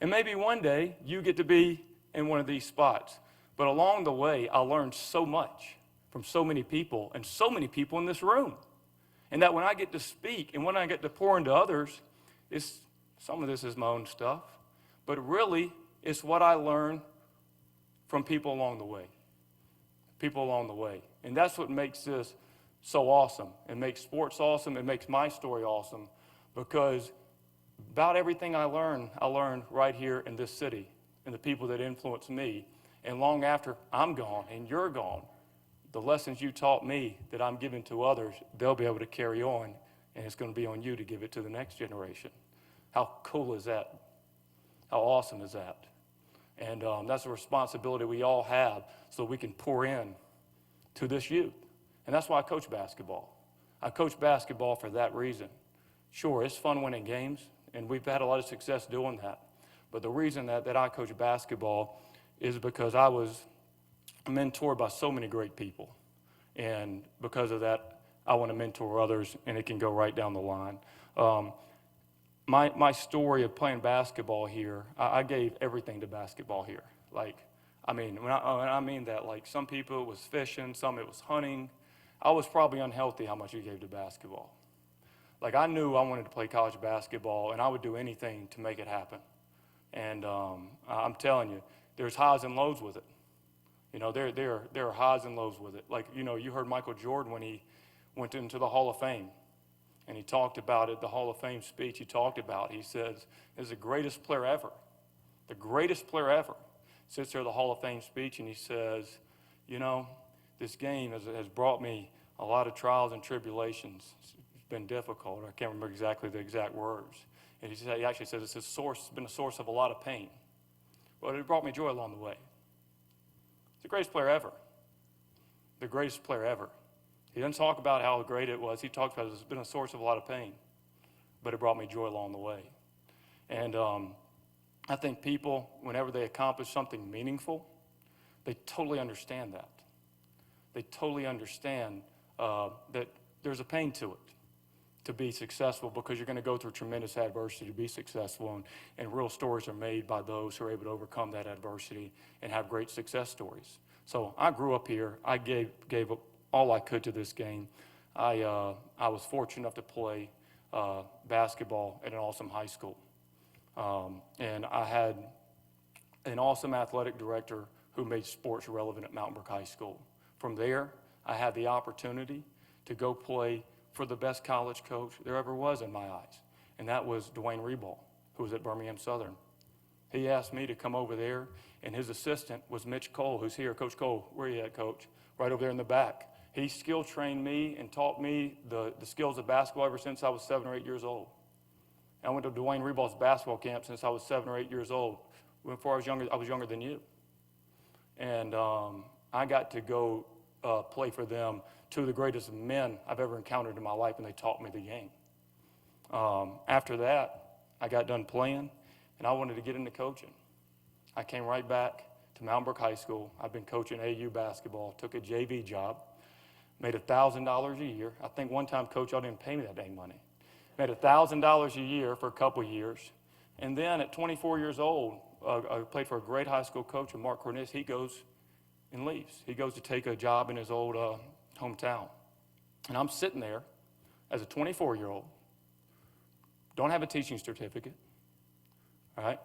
And maybe one day you get to be in one of these spots. But along the way, I learned so much from so many people and so many people in this room. And that when I get to speak and when I get to pour into others, some of this is my own stuff, but really it's what I learn from people along the way. People along the way. And that's what makes this so awesome. It makes sports awesome. It makes my story awesome, because about everything I learned right here in this city and the people that influence me. And long after I'm gone and you're gone, the lessons you taught me that I'm giving to others, they'll be able to carry on, and it's going to be on you to give it to the next generation. How cool is that? How awesome is that? And that's a responsibility we all have, so we can pour in to this youth. And that's why I coach basketball. I coach basketball for that reason. Sure, it's fun winning games, and we've had a lot of success doing that. But the reason that I coach basketball is because I was mentored by so many great people. And because of that, I want to mentor others, and it can go right down the line. My story of playing basketball here, I gave everything to basketball here. When I mean that, some people it was fishing, some it was hunting. I was probably unhealthy how much you gave to basketball. I knew I wanted to play college basketball, and I would do anything to make it happen. And I'm telling you, there's highs and lows with it. There are highs and lows with it. You heard Michael Jordan when he went into the Hall of Fame, and he talked about it, the Hall of Fame speech he says, is the greatest player ever. The greatest player ever. Sits there at the Hall of Fame speech, and he says, this game has brought me a lot of trials and tribulations. It's been difficult. I can't remember exactly the exact words. And he actually says it's been a source of a lot of pain. But it brought me joy along the way. It's the greatest player ever. The greatest player ever. He doesn't talk about how great it was. He talks about it's been a source of a lot of pain, but it brought me joy along the way. And I think people, whenever they accomplish something meaningful, they totally understand that. They totally understand that there's a pain to it to be successful, because you're going to go through tremendous adversity to be successful, and real stories are made by those who are able to overcome that adversity and have great success stories. So I grew up here. I gave all I could to this game. I was fortunate enough to play basketball at an awesome high school. And I had an awesome athletic director who made sports relevant at Mountain Brook High School. From there, I had the opportunity to go play for the best college coach there ever was in my eyes, and that was Dwayne Reball, who was at Birmingham Southern. He asked me to come over there, and his assistant was Mitch Cole, who's here. Coach Cole, where are you at, Coach? Right over there in the back. He skill trained me and taught me the skills of basketball ever since I was 7 or 8 years old. I went to Dwayne Reball's basketball camp since I was 7 or 8 years old. Before I was younger than you. And I got to go play for them, two of the greatest men I've ever encountered in my life, and they taught me the game. After that, I got done playing, and I wanted to get into coaching. I came right back to Mountain Brook High School. I've been coaching AU basketball, took a JV job, made $1,000 a year. I think one time, Coach, y'all didn't pay me that dang money. Made $1,000 a year for a couple years. And then at 24 years old, I played for a great high school coach, Mark Cornish. He goes and leaves. He goes to take a job in his old hometown. And I'm sitting there as a 24-year-old, don't have a teaching certificate, all right?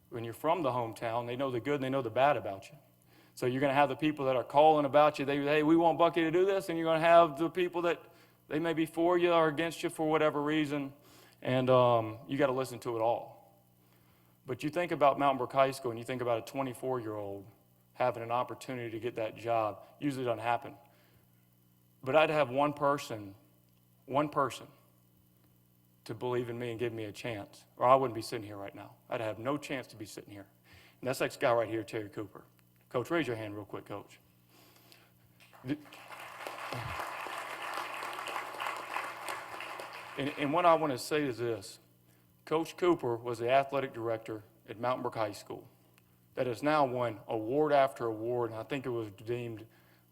When you're from the hometown, they know the good and they know the bad about you. So you're going to have the people that are calling about you. Hey, we want Bucky to do this. And you're going to have the people that they may be for you or against you for whatever reason. And you got to listen to it all. But you think about Mountain Brook High School and you think about a 24-year-old having an opportunity to get that job. Usually doesn't happen. But I'd have one person to believe in me and give me a chance, or I wouldn't be sitting here right now. I'd have no chance to be sitting here. And that's this guy right here, Terry Cooper. Coach, raise your hand real quick, Coach. And what I want to say is this. Coach Cooper was the athletic director at Mountain Brook High School that has now won award after award, and I think it was deemed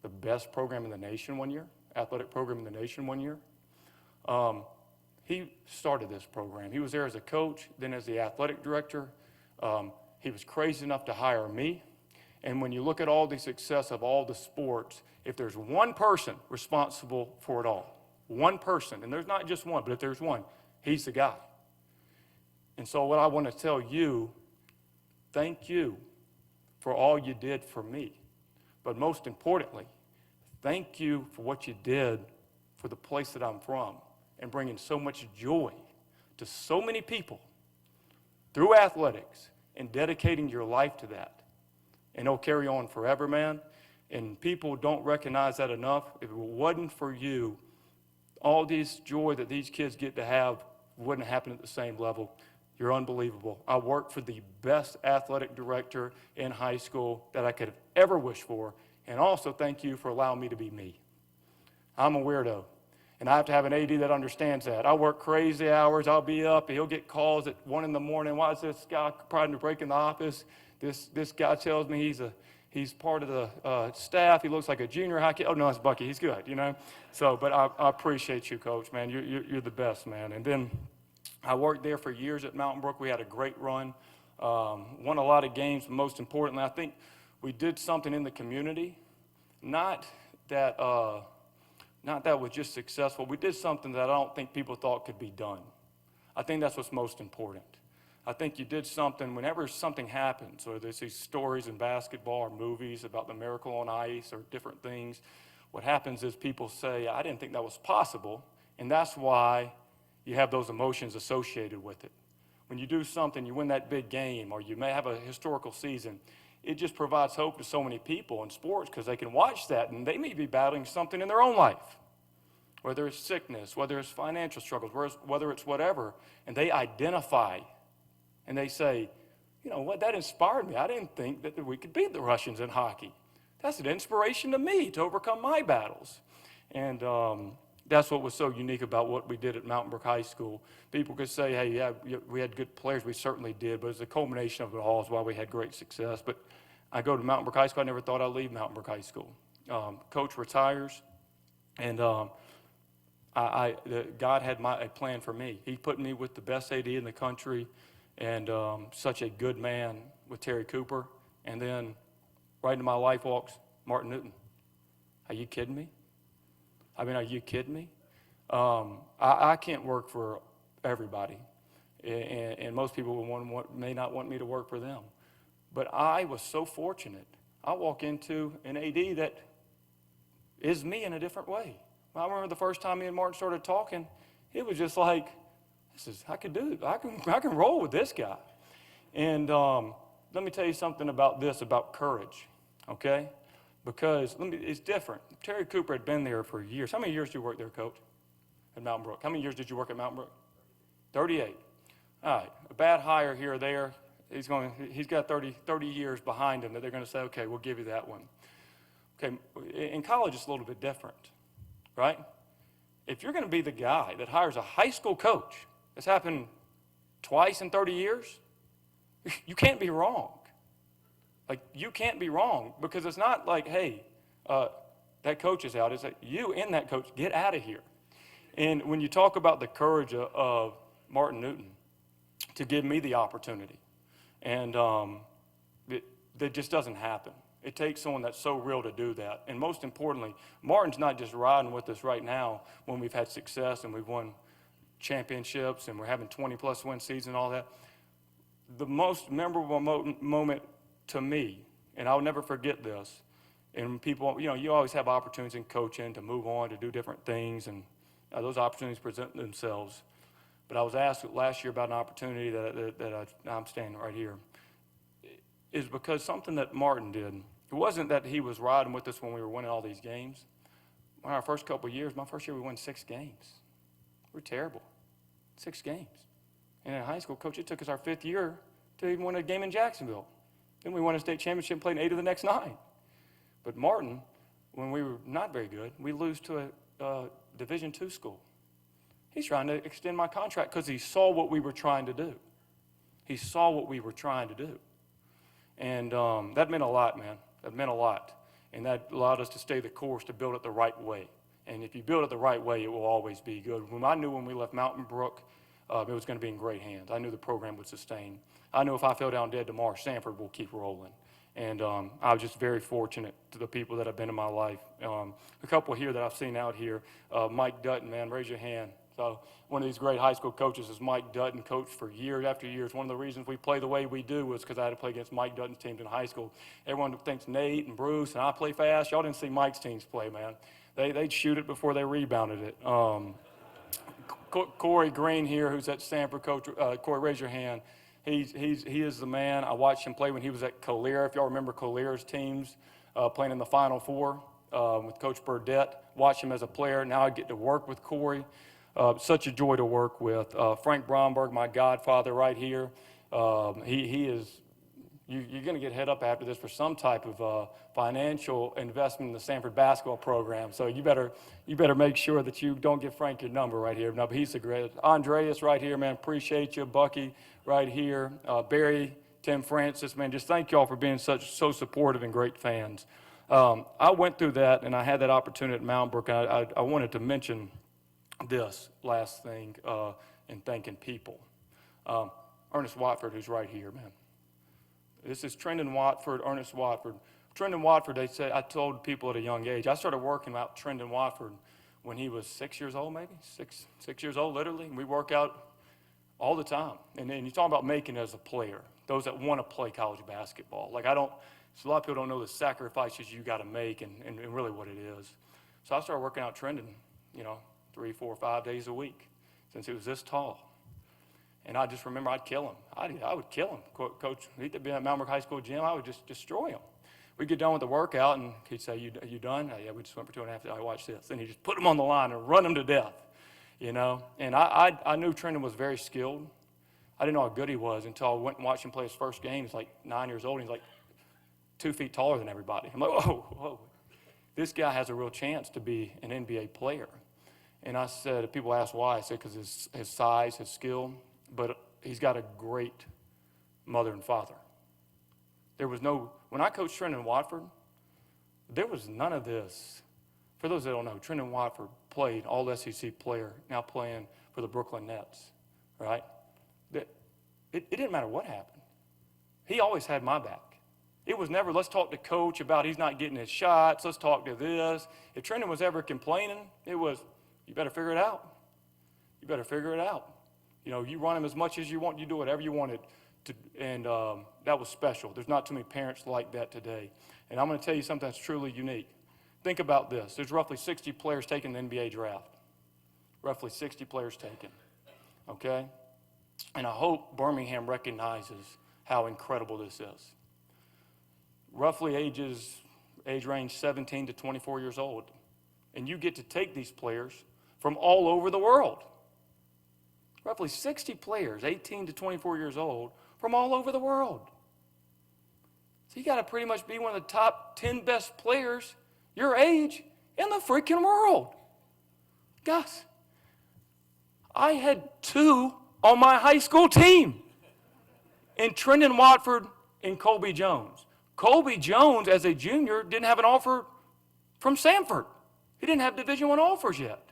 the best program in the nation one year, athletic program in the nation one year. He started this program. He was there as a coach, then as the athletic director. He was crazy enough to hire me. And when you look at all the success of all the sports, if there's one person responsible for it all, one person, and there's not just one, but if there's one, he's the guy. And so what I want to tell you, thank you for all you did for me. But most importantly, thank you for what you did for the place that I'm from and bringing so much joy to so many people through athletics and dedicating your life to that. And it'll carry on forever, man. And people don't recognize that enough. If it wasn't for you, all this joy that these kids get to have wouldn't happen at the same level. You're unbelievable. I worked for the best athletic director in high school that I could have ever wished for. And also thank you for allowing me to be me. I'm a weirdo. And I have to have an AD that understands that. I work crazy hours. I'll be up. He'll get calls at 1 in the morning. Why is this guy trying to break in the office? This guy tells me he's part of the staff. He looks like a junior high kid. Oh, no, it's Bucky. He's good, you know. So, but I appreciate you, Coach, man. You're the best, man. And then I worked there for years at Mountain Brook. We had a great run. Won a lot of games. But most importantly, I think we did something in the community. Not that was just successful. We did something that I don't think people thought could be done. I think that's what's most important. I think you did something, whenever something happens, or there's these stories in basketball or movies about the miracle on ice or different things, what happens is people say, I didn't think that was possible, and that's why you have those emotions associated with it. When you do something, you win that big game, or you may have a historical season, it just provides hope to so many people in sports because they can watch that, and they may be battling something in their own life, whether it's sickness, whether it's financial struggles, whether it's whatever, and they identify. And they say, you know what, that inspired me. I didn't think that we could beat the Russians in hockey. That's an inspiration to me to overcome my battles. And that's what was so unique about what we did at Mountain Brook High School. People could say, hey, yeah, we had good players. We certainly did, but it's a culmination of it all is why we had great success. But I go to Mountain Brook High School. I never thought I'd leave Mountain Brook High School. Coach retires, and God had a plan for me. He put me with the best AD in the country, and such a good man with Terry Cooper. And then right into my life walks Martin Newton. Are you kidding me? I mean, are you kidding me? I can't work for everybody, and most people may not want me to work for them. But I was so fortunate. I walk into an AD that is me in a different way. I remember the first time me and Martin started talking, it was just like, I could do it. I can roll with this guy. And let me tell you something about this, about courage, okay? Because it's different. Terry Cooper had been there for years. How many years did you work there, Coach, at Mountain Brook? How many years did you work at Mountain Brook? 38. All right, a bad hire here or there. He's got 30 years behind him that they're going to say, okay, we'll give you that one. Okay, in college it's a little bit different, right? If you're going to be the guy that hires a high school coach, it's happened twice in 30 years, you can't be wrong. Like, you can't be wrong, because it's not like, hey, that coach is out. It's like, you and that coach, get out of here. And when you talk about the courage of Martin Newton to give me the opportunity, and that just doesn't happen. It takes someone that's so real to do that. And most importantly, Martin's not just riding with us right now when we've had success and we've won championships and we're having 20-plus win seasons and all that. The most memorable moment to me, and I'll never forget this, and people, you always have opportunities in coaching to move on, to do different things, and those opportunities present themselves. But I was asked last year about an opportunity that I'm standing right here, is because something that Martin did. It wasn't that he was riding with us when we were winning all these games. In our first couple of years, my first year we won 6 games. We're terrible. 6 games. And in high school, Coach, it took us our 5th year to even win a game in Jacksonville. Then we won a state championship and played 8 of the next 9. But Martin, when we were not very good, we lose to a Division II school. He's trying to extend my contract because he saw what we were trying to do. He saw what we were trying to do. And that meant a lot, man. That meant a lot. And that allowed us to stay the course, to build it the right way. And if you build it the right way, it will always be good. I knew when we left Mountain Brook, it was going to be in great hands. I knew the program would sustain. I knew if I fell down dead tomorrow, Samford will keep rolling. And I was just very fortunate to the people that have been in my life. A couple here that I've seen out here, Mike Dutton, man, raise your hand. So one of these great high school coaches is Mike Dutton, coached for years after years. One of the reasons we play the way we do was because I had to play against Mike Dutton's teams in high school. Everyone thinks Nate and Bruce and I play fast. Y'all didn't see Mike's teams play, man. They'd shoot it before they rebounded it. Corey Green here, who's at Samford, coach. Corey, raise your hand. He is the man. I watched him play when he was at Collier. If y'all remember Collier's teams playing in the Final Four with Coach Burdett. Watched him as a player. Now I get to work with Corey. Such a joy to work with. Frank Bromberg, my godfather right here. He is, you're going to get head up after this for some type of financial investment in the Samford basketball program. So you better make sure that you don't give Frank your number right here. No, but he's the greatest. Andreas right here, man, appreciate you. Bucky right here. Barry, Tim Francis, man, just thank y'all for being so supportive and great fans. I went through that, and I had that opportunity at Mountain Brook. I wanted to mention this last thing in thanking people. Ernest Watford, who's right here, man. This is Trendon Watford, Ernest Watford. Trendon Watford, they said, I told people at a young age, I started working out Trendon Watford when he was 6 years old, maybe, six years old, literally. And we work out all the time. And then you talk about making it as a player, those that want to play college basketball. Like, so a lot of people don't know the sacrifices you got to make and really what it is. So I started working out Trendon, 3, 4, 5 days a week since he was this tall. And I just remember I'd kill him. I would kill him. Coach, he'd be at Mountain Brook High School gym. I would just destroy him. We'd get done with the workout, and he'd say, you done? Yeah, we just went for 2.5 hours. I watched this. And he'd just put him on the line and run him to death, And I knew Trendon was very skilled. I didn't know how good he was until I went and watched him play his first game. He's like 9 years old, and he's like 2 feet taller than everybody. I'm like, whoa. This guy has a real chance to be an NBA player. And I said, people ask why. I said, because his size, his skill, but he's got a great mother and father. When I coached Trendon Watford, there was none of this. For those that don't know, Trendon Watford played all-SEC player, now playing for the Brooklyn Nets, right? It didn't matter what happened. He always had my back. It was never, let's talk to coach about he's not getting his shots, let's talk to this. If Trendon was ever complaining, it was, you better figure it out. You better figure it out. You run him as much as you want, you do whatever you wanted to, and that was special. There's not too many parents like that today. And I'm going to tell you something that's truly unique. Think about this. There's roughly 60 players taken in the NBA draft. Roughly 60 players taken, okay? And I hope Birmingham recognizes how incredible this is. Roughly age range 17 to 24 years old. And you get to take these players from all over the world. Roughly 60 players, 18 to 24 years old, from all over the world. So you got to pretty much be one of the top 10 best players your age in the freaking world. Guys, I had 2 on my high school team in Trendon Watford and Colby Jones. Colby Jones, as a junior, didn't have an offer from Samford. He didn't have Division I offers yet.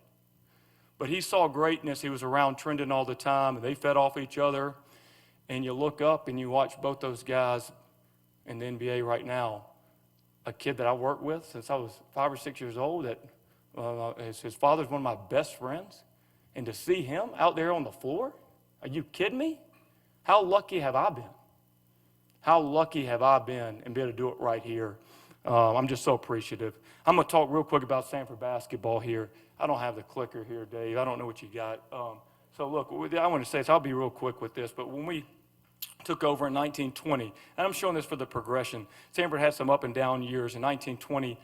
But he saw greatness. He was around Trendon all the time, and they fed off each other. And you look up and you watch both those guys in the NBA right now. A kid that I worked with since I was 5 or 6 years old, that his father's one of my best friends. And to see him out there on the floor, are you kidding me? How lucky have I been? How lucky have I been and be able to do it right here? I'm just so appreciative. I'm going to talk real quick about Samford basketball here. I don't have the clicker here, Dave. I don't know what you got. So look, I want to say this. I'll be real quick with this. But when we took over in 1920, and I'm showing this for the progression, Samford had some up and down years. In 1920,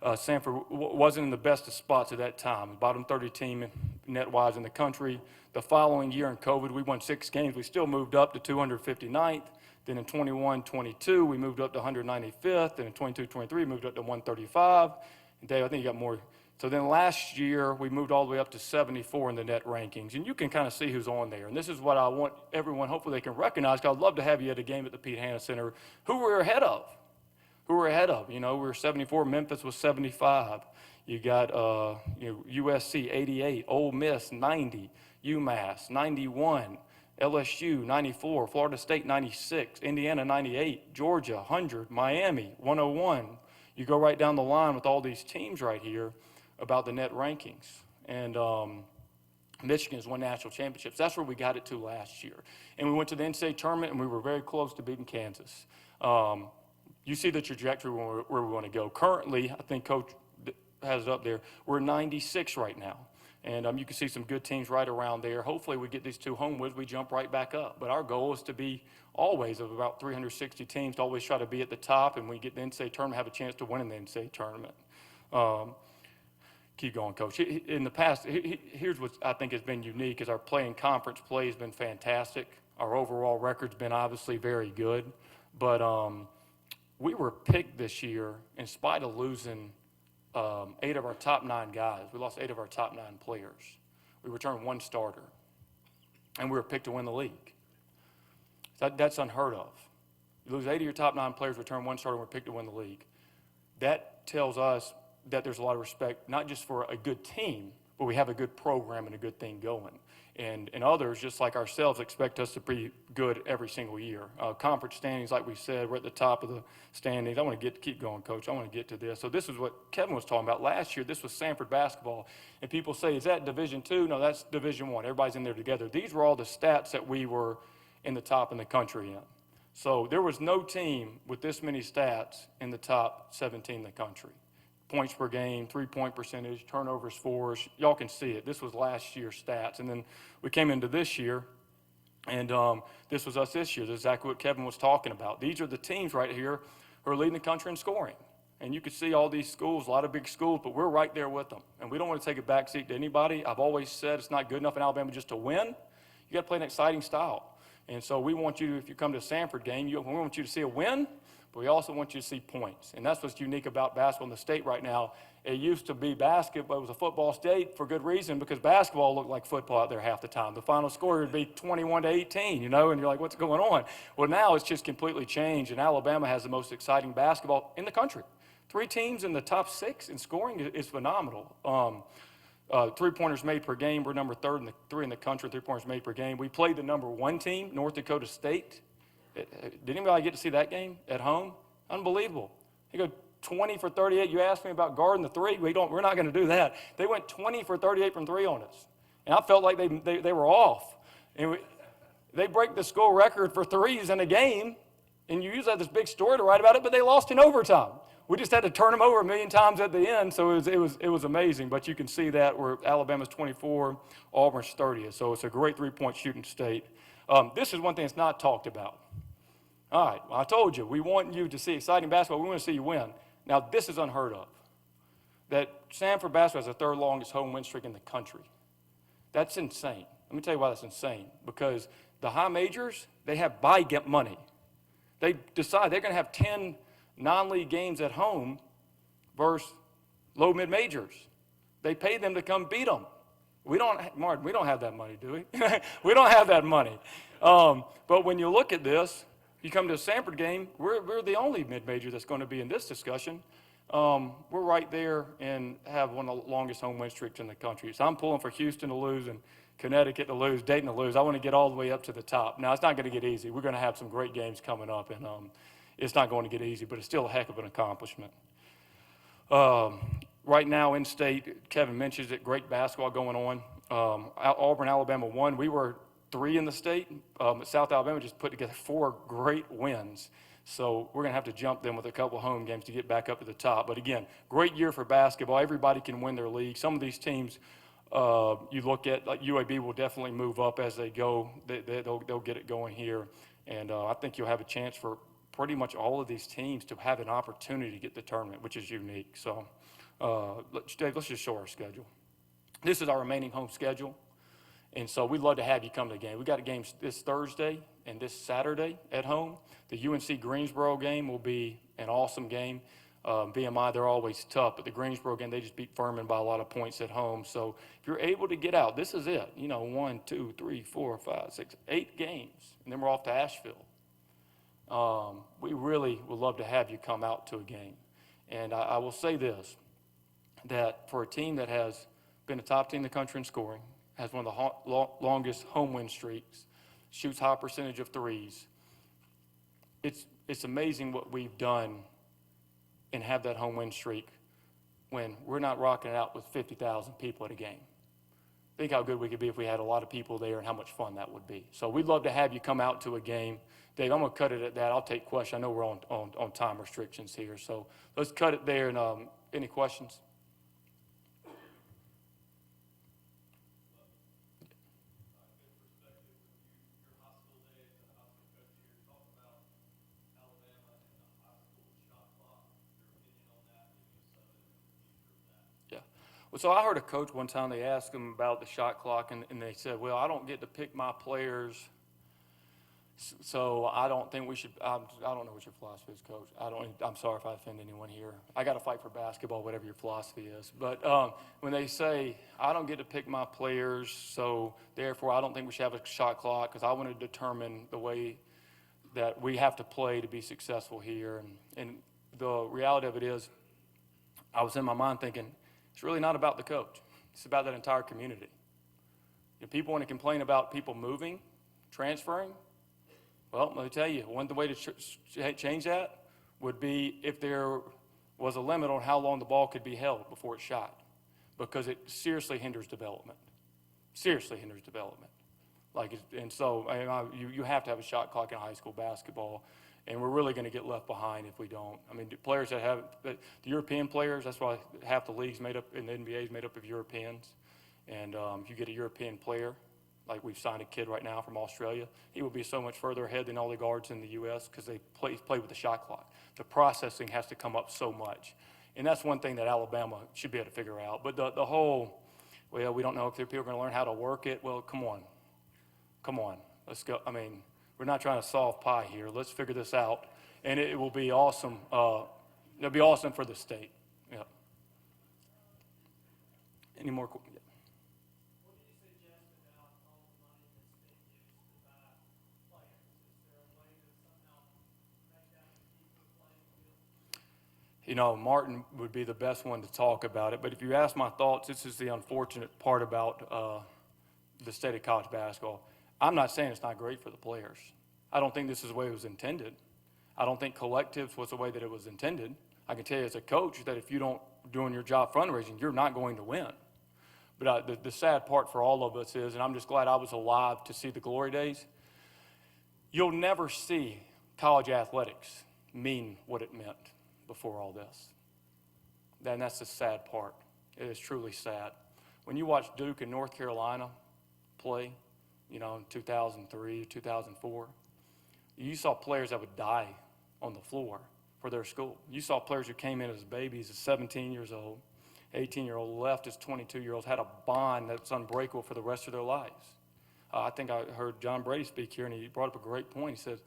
Samford wasn't in the best of spots at that time. Bottom 30 team net-wise in the country. The following year in COVID, we won 6 games. We still moved up to 259th. Then in 21-22, we moved up to 195th. And in 22-23, we moved up to 135. And Dave, I think you got more. So then last year, we moved all the way up to 74 in the net rankings. And you can kind of see who's on there. And this is what I want everyone, hopefully they can recognize, because I'd love to have you at a game at the Pete Hanna Center, who we're ahead of. You know, we were 74, Memphis was 75. You got USC 88, Ole Miss 90, UMass 91, LSU 94, Florida State 96, Indiana 98, Georgia 100, Miami 101. You go right down the line with all these teams right here about the net rankings. And Michigan's won national championships. That's where we got it to last year. And we went to the NCAA tournament, and we were very close to beating Kansas. You see the trajectory where we want to go. Currently, I think Coach has it up there, we're 96 right now. And you can see some good teams right around there. Hopefully we get these 2 home wins, we jump right back up. But our goal is to be always of about 360 teams, to always try to be at the top, and when we get the NCAA tournament, have a chance to win in the NCAA tournament. Keep going, Coach. In the past, here's what I think has been unique, is our play in conference play has been fantastic. Our overall record's been obviously very good. But we were picked this year in spite of losing 8 of our top 9 guys. We lost 8 of our top 9 players. We returned 1 starter. And we were picked to win the league. That's unheard of. You lose 8 of your top 9 players, return 1 starter, and we're picked to win the league. That tells us that there's a lot of respect, not just for a good team, but we have a good program and a good thing going. And others, just like ourselves, expect us to be good every single year. Conference standings, like we said, we're at the top of the standings. I want to keep going, Coach. I want to get to this. So this is what Kevin was talking about. Last year, this was Samford basketball. And people say, is that Division II? No, that's Division I. Everybody's in there together. These were all the stats that we were in the top in the country in. So there was no team with this many stats in the top 17 in the country. Points per game, 3-point percentage, turnovers, fours. Y'all can see it. This was last year's stats. And then we came into this year, and this was us this year. This is exactly what Kevin was talking about. These are the teams right here who are leading the country in scoring. And you can see all these schools, a lot of big schools, but we're right there with them. And we don't want to take a backseat to anybody. I've always said it's not good enough in Alabama just to win. You got to play an exciting style. And so we want you, if you come to a Samford game, we want you to see a win, but we also want you to see points. And that's what's unique about basketball in the state right now. It used to be basketball. It was a football state for good reason, because basketball looked like football out there half the time. The final score would be 21-18, you know, and you're like, what's going on? Well, now it's just completely changed, and Alabama has the most exciting basketball in the country. 3 teams in the top 6 in scoring is phenomenal. 3-pointers made per game, we're number 3 in the country, 3-pointers made per game. We played the number 1 team, North Dakota State. Did anybody get to see that game at home? Unbelievable. They go 20 for 38. You asked me about guarding the 3. We're not going to do that. They went 20 for 38 from 3 on us. And I felt like they were off. And they break the school record for threes in a game, and you usually have this big story to write about it, but they lost in overtime. We just had to turn them over a million times at the end, so it was amazing. But you can see that where Alabama's 24, Auburn's 30th. So it's a great 3-point shooting state. This is one thing that's not talked about. All right, well, I told you, we want you to see exciting basketball. We want to see you win. Now, this is unheard of, that Samford basketball has the 3rd longest home win streak in the country. That's insane. Let me tell you why that's insane. Because the high majors, they have buy-get money. They decide they're going to have 10 non-league games at home versus low-mid majors. They pay them to come beat them. Martin, we don't have that money, do we? We don't have that money. But when you look at this, you come to a Samford game, we're the only mid-major that's going to be in this discussion. We're right there and have one of the longest home win streaks in the country. So I'm pulling for Houston to lose and Connecticut to lose, Dayton to lose. I want to get all the way up to the top. Now, it's not going to get easy. We're going to have some great games coming up, and it's not going to get easy, but it's still a heck of an accomplishment. Right now in state, Kevin mentions it, great basketball going on. Auburn, Alabama won. We were 3 in the state. South Alabama just put together 4 great wins. So we're going to have to jump them with a couple of home games to get back up to the top. But again, great year for basketball. Everybody can win their league. Some of these teams you look at, like UAB will definitely move up as they go. They'll get it going here. And I think you'll have a chance for pretty much all of these teams to have an opportunity to get the tournament, which is unique. So Dave, let's just show our schedule. This is our remaining home schedule. And so we'd love to have you come to the game. We got games this Thursday and this Saturday at home. The UNC Greensboro game will be an awesome game. BMI, they're always tough, but the Greensboro game, they just beat Furman by a lot of points at home. So if you're able to get out, this is it. 1, 2, 3, 4, 5, 6, 8 games, and then we're off to Asheville. We really would love to have you come out to a game. And I will say this, that for a team that has been a top team in the country in scoring, has one of the longest home win streaks, shoots high percentage of threes, it's amazing what we've done and have that home win streak when we're not rocking it out with 50,000 people at a game. Think how good we could be if we had a lot of people there and how much fun that would be. So we'd love to have you come out to a game. Dave, I'm going to cut it at that. I'll take questions. I know we're on time restrictions here, so let's cut it there. And any questions? Well, so I heard a coach one time, they asked him about the shot clock, and they said, well, I don't get to pick my players, so I don't think we should, I don't know what your philosophy is, Coach. I'm sorry if I offend anyone here. I got to fight for basketball, whatever your philosophy is. But when they say, I don't get to pick my players, so therefore I don't think we should have a shot clock because I want to determine the way that we have to play to be successful here. And the reality of it is, I was in my mind thinking, it's really not about the coach. It's about that entire community. If people want to complain about people moving, transferring, well, let me tell you, the way to change that would be if there was a limit on how long the ball could be held before it's shot, because it seriously hinders development. Seriously hinders development. You have to have a shot clock in high school basketball. And we're really going to get left behind if we don't. I mean, the players that have the European players, that's why half the league's made up in the NBA is made up of Europeans. And if you get a European player, like we've signed a kid right now from Australia, he will be so much further ahead than all the guards in the U.S. because they play with the shot clock. The processing has to come up so much. And that's one thing that Alabama should be able to figure out. But the whole, well, we don't know if people are going to learn how to work it. Well, come on, let's go. I mean, we're not trying to solve pie here. Let's figure this out, and it will be awesome. It'll be awesome for the state. Yeah. Any more? Yeah. What do you suggest about all the money that's being used to buy players? Is there a way to somehow make that equal playing field? Martin would be the best one to talk about it. But if you ask my thoughts, this is the unfortunate part about the state of college basketball. I'm not saying it's not great for the players. I don't think this is the way it was intended. I don't think collectives was the way that it was intended. I can tell you as a coach that if you don't doing your job fundraising, you're not going to win. But the sad part for all of us is, and I'm just glad I was alive to see the glory days, you'll never see college athletics mean what it meant before all this. And that's the sad part. It is truly sad. When you watch Duke and North Carolina play, in 2003, 2004, you saw players that would die on the floor for their school. You saw players who came in as babies, as 17 years old, 18-year-old, left as 22-year-olds, had a bond that's unbreakable for the rest of their lives. I think I heard John Brady speak here, and he brought up a great point. He says,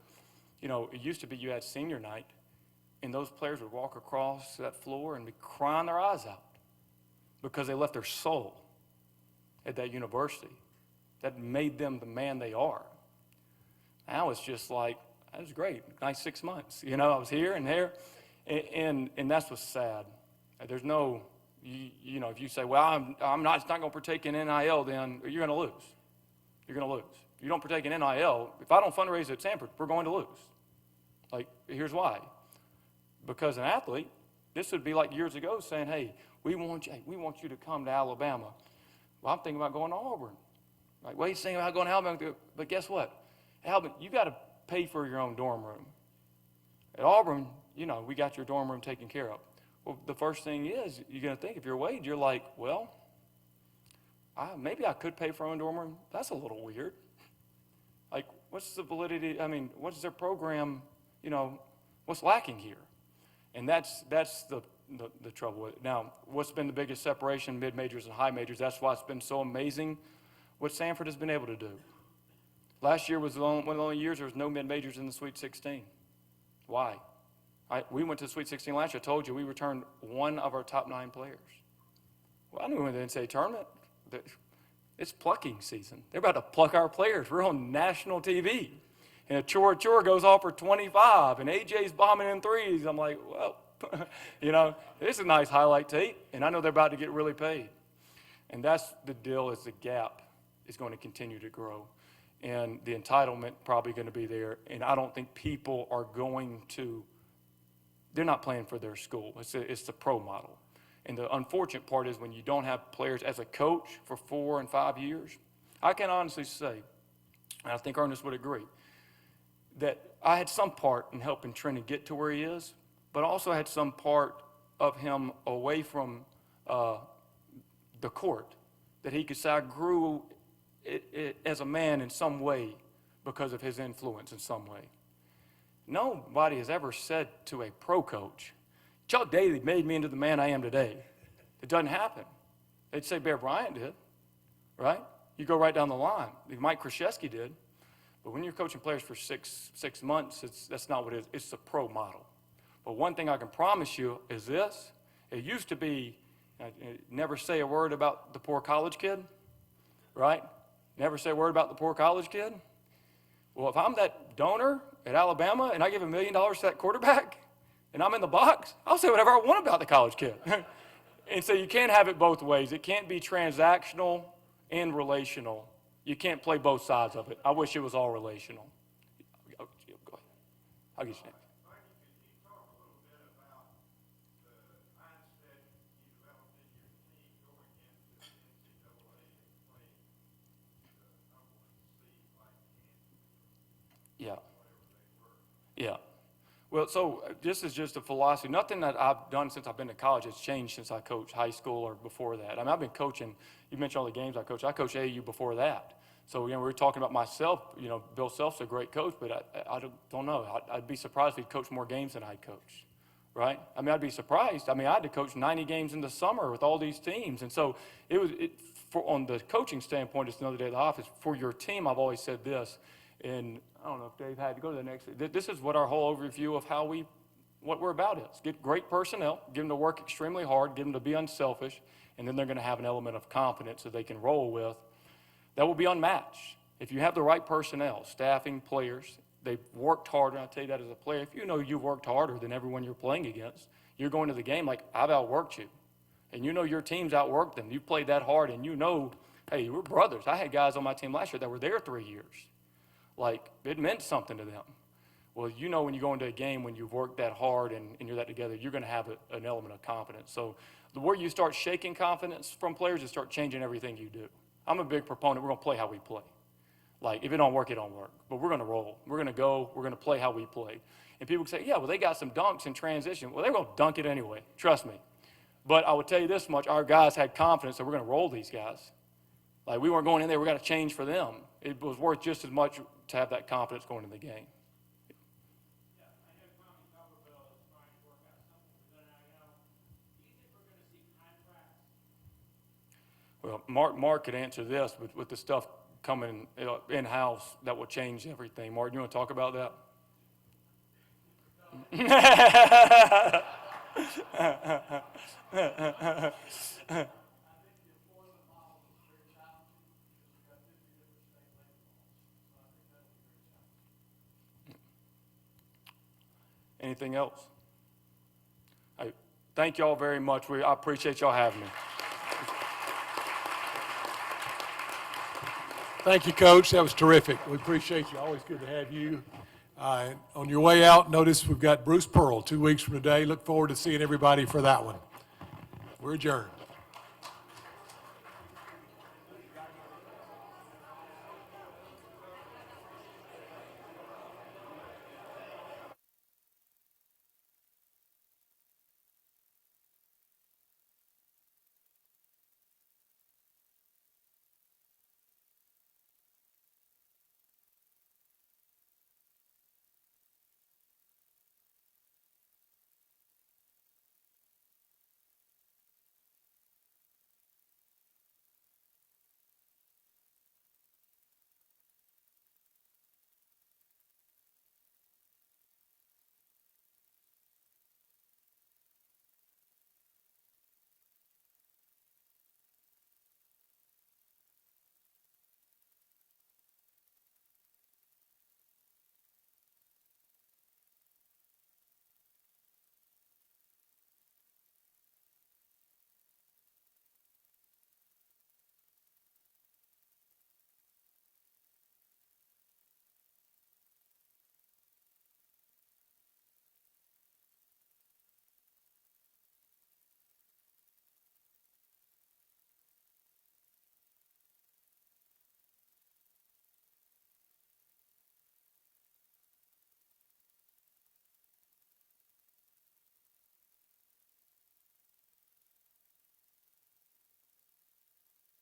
it used to be you had senior night, and those players would walk across that floor and be crying their eyes out because they left their soul at that university that made them the man they are. Now it's just like, that was great, nice 6 months. I was here and there, and that's what's sad. There's no, if you say, well, I'm not going to partake in NIL, then you're going to lose. You're going to lose. If you don't partake in NIL, if I don't fundraise at Samford, we're going to lose. Here's why. Because an athlete, this would be like years ago saying, hey, we want you to come to Alabama. Well, I'm thinking about going to Auburn. Well, he's thinking about going to Alabama, but guess what? Alabama, you got to pay for your own dorm room. At Auburn, we got your dorm room taken care of. Well, the first thing is, you're going to think, if you're Wade, you're like, well, maybe I could pay for my own dorm room. That's a little weird. What's the validity? what's their program, what's lacking here? And that's the trouble with it. Now, what's been the biggest separation, mid-majors and high majors? That's why it's been so amazing what Samford has been able to do. Last year was one of the only years there was no mid-majors in the Sweet 16. Why? We went to the Sweet 16 last year. I told you we returned one of our top 9 players. Well, I knew when they didn't say tournament. It's plucking season. They're about to pluck our players. We're on national TV. And Chor goes off for 25, and AJ's bombing in threes. I'm like, well, you know, this is a nice highlight tape, and I know they're about to get really paid. And that's the deal, is the gap is going to continue to grow. And the entitlement probably going to be there. And I don't think people are going to, they're not playing for their school. It's the pro model. And the unfortunate part is when you don't have players as a coach for 4 and 5 years, I can honestly say, and I think Ernest would agree, that I had some part in helping Trenton get to where he is, but also had some part of him away from the court, that he could say I grew as a man in some way because of his influence in some way. Nobody has ever said to a pro coach, Chuck Daly made me into the man I am today. It doesn't happen. They'd say Bear Bryant did, right? You go right down the line. Mike Krzyzewski did. But when you're coaching players for six months, that's not what it is. It's the pro model. But one thing I can promise you is this. It used to be, never say a word about the poor college kid, right? Never say a word about the poor college kid. Well, if I'm that donor at Alabama and I give $1 million to that quarterback and I'm in the box, I'll say whatever I want about the college kid. And so you can't have it both ways. It can't be transactional and relational. You can't play both sides of it. I wish it was all relational. Go ahead. I'll get you next. Yeah. Yeah. Well, so this is just a philosophy. Nothing that I've done since I've been to college has changed since I coached high school or before that. I mean, I've been coaching. You mentioned all the games I coached. I coached AAU before that. So, you know, we were talking about myself. You know, Bill Self's a great coach, but I don't know. I'd be surprised if he'd coach more games than I'd coach, right? I mean, I'd be surprised. I mean, I had to coach 90 games in the summer with all these teams. And so on the coaching standpoint, it's another day at the office. For your team, I've always said this, and I don't know if Dave had to go to the next. This is what our whole overview of what we're about is. Get great personnel, get them to work extremely hard, get them to be unselfish, and then they're going to have an element of confidence that they can roll with. That will be unmatched. If you have the right personnel, staffing, players, they've worked hard, and I tell you that as a player, if you know you've worked harder than everyone you're playing against, you're going to the game like, I've outworked you. And you know your team's outworked them. You played that hard, and you know, hey, we're brothers. I had guys on my team last year that were there 3 years. Like, it meant something to them. Well, you know when you go into a game, when you've worked that hard and you're that together, you're going to have an element of confidence. So the more you start shaking confidence from players, you start changing everything you do. I'm a big proponent. We're going to play how we play. Like, if it don't work, it don't work. But we're going to roll. We're going to go. We're going to play how we play. And people say, yeah, well, they got some dunks in transition. Well, they're going to dunk it anyway. Trust me. But I would tell you this much. Our guys had confidence that we're going to roll these guys. Like, we weren't going in there. We got to change for them. It was worth just as much to have that confidence going in the game. Well, Mark could answer this with the stuff coming in-house that will change everything. Mark, you want to talk about that? Anything else? Thank y'all very much. I appreciate y'all having me. Thank you, Coach. That was terrific. We appreciate you. Always good to have you. On your way out, notice we've got Bruce Pearl 2 weeks from today. Look forward to seeing everybody for that one. We're adjourned.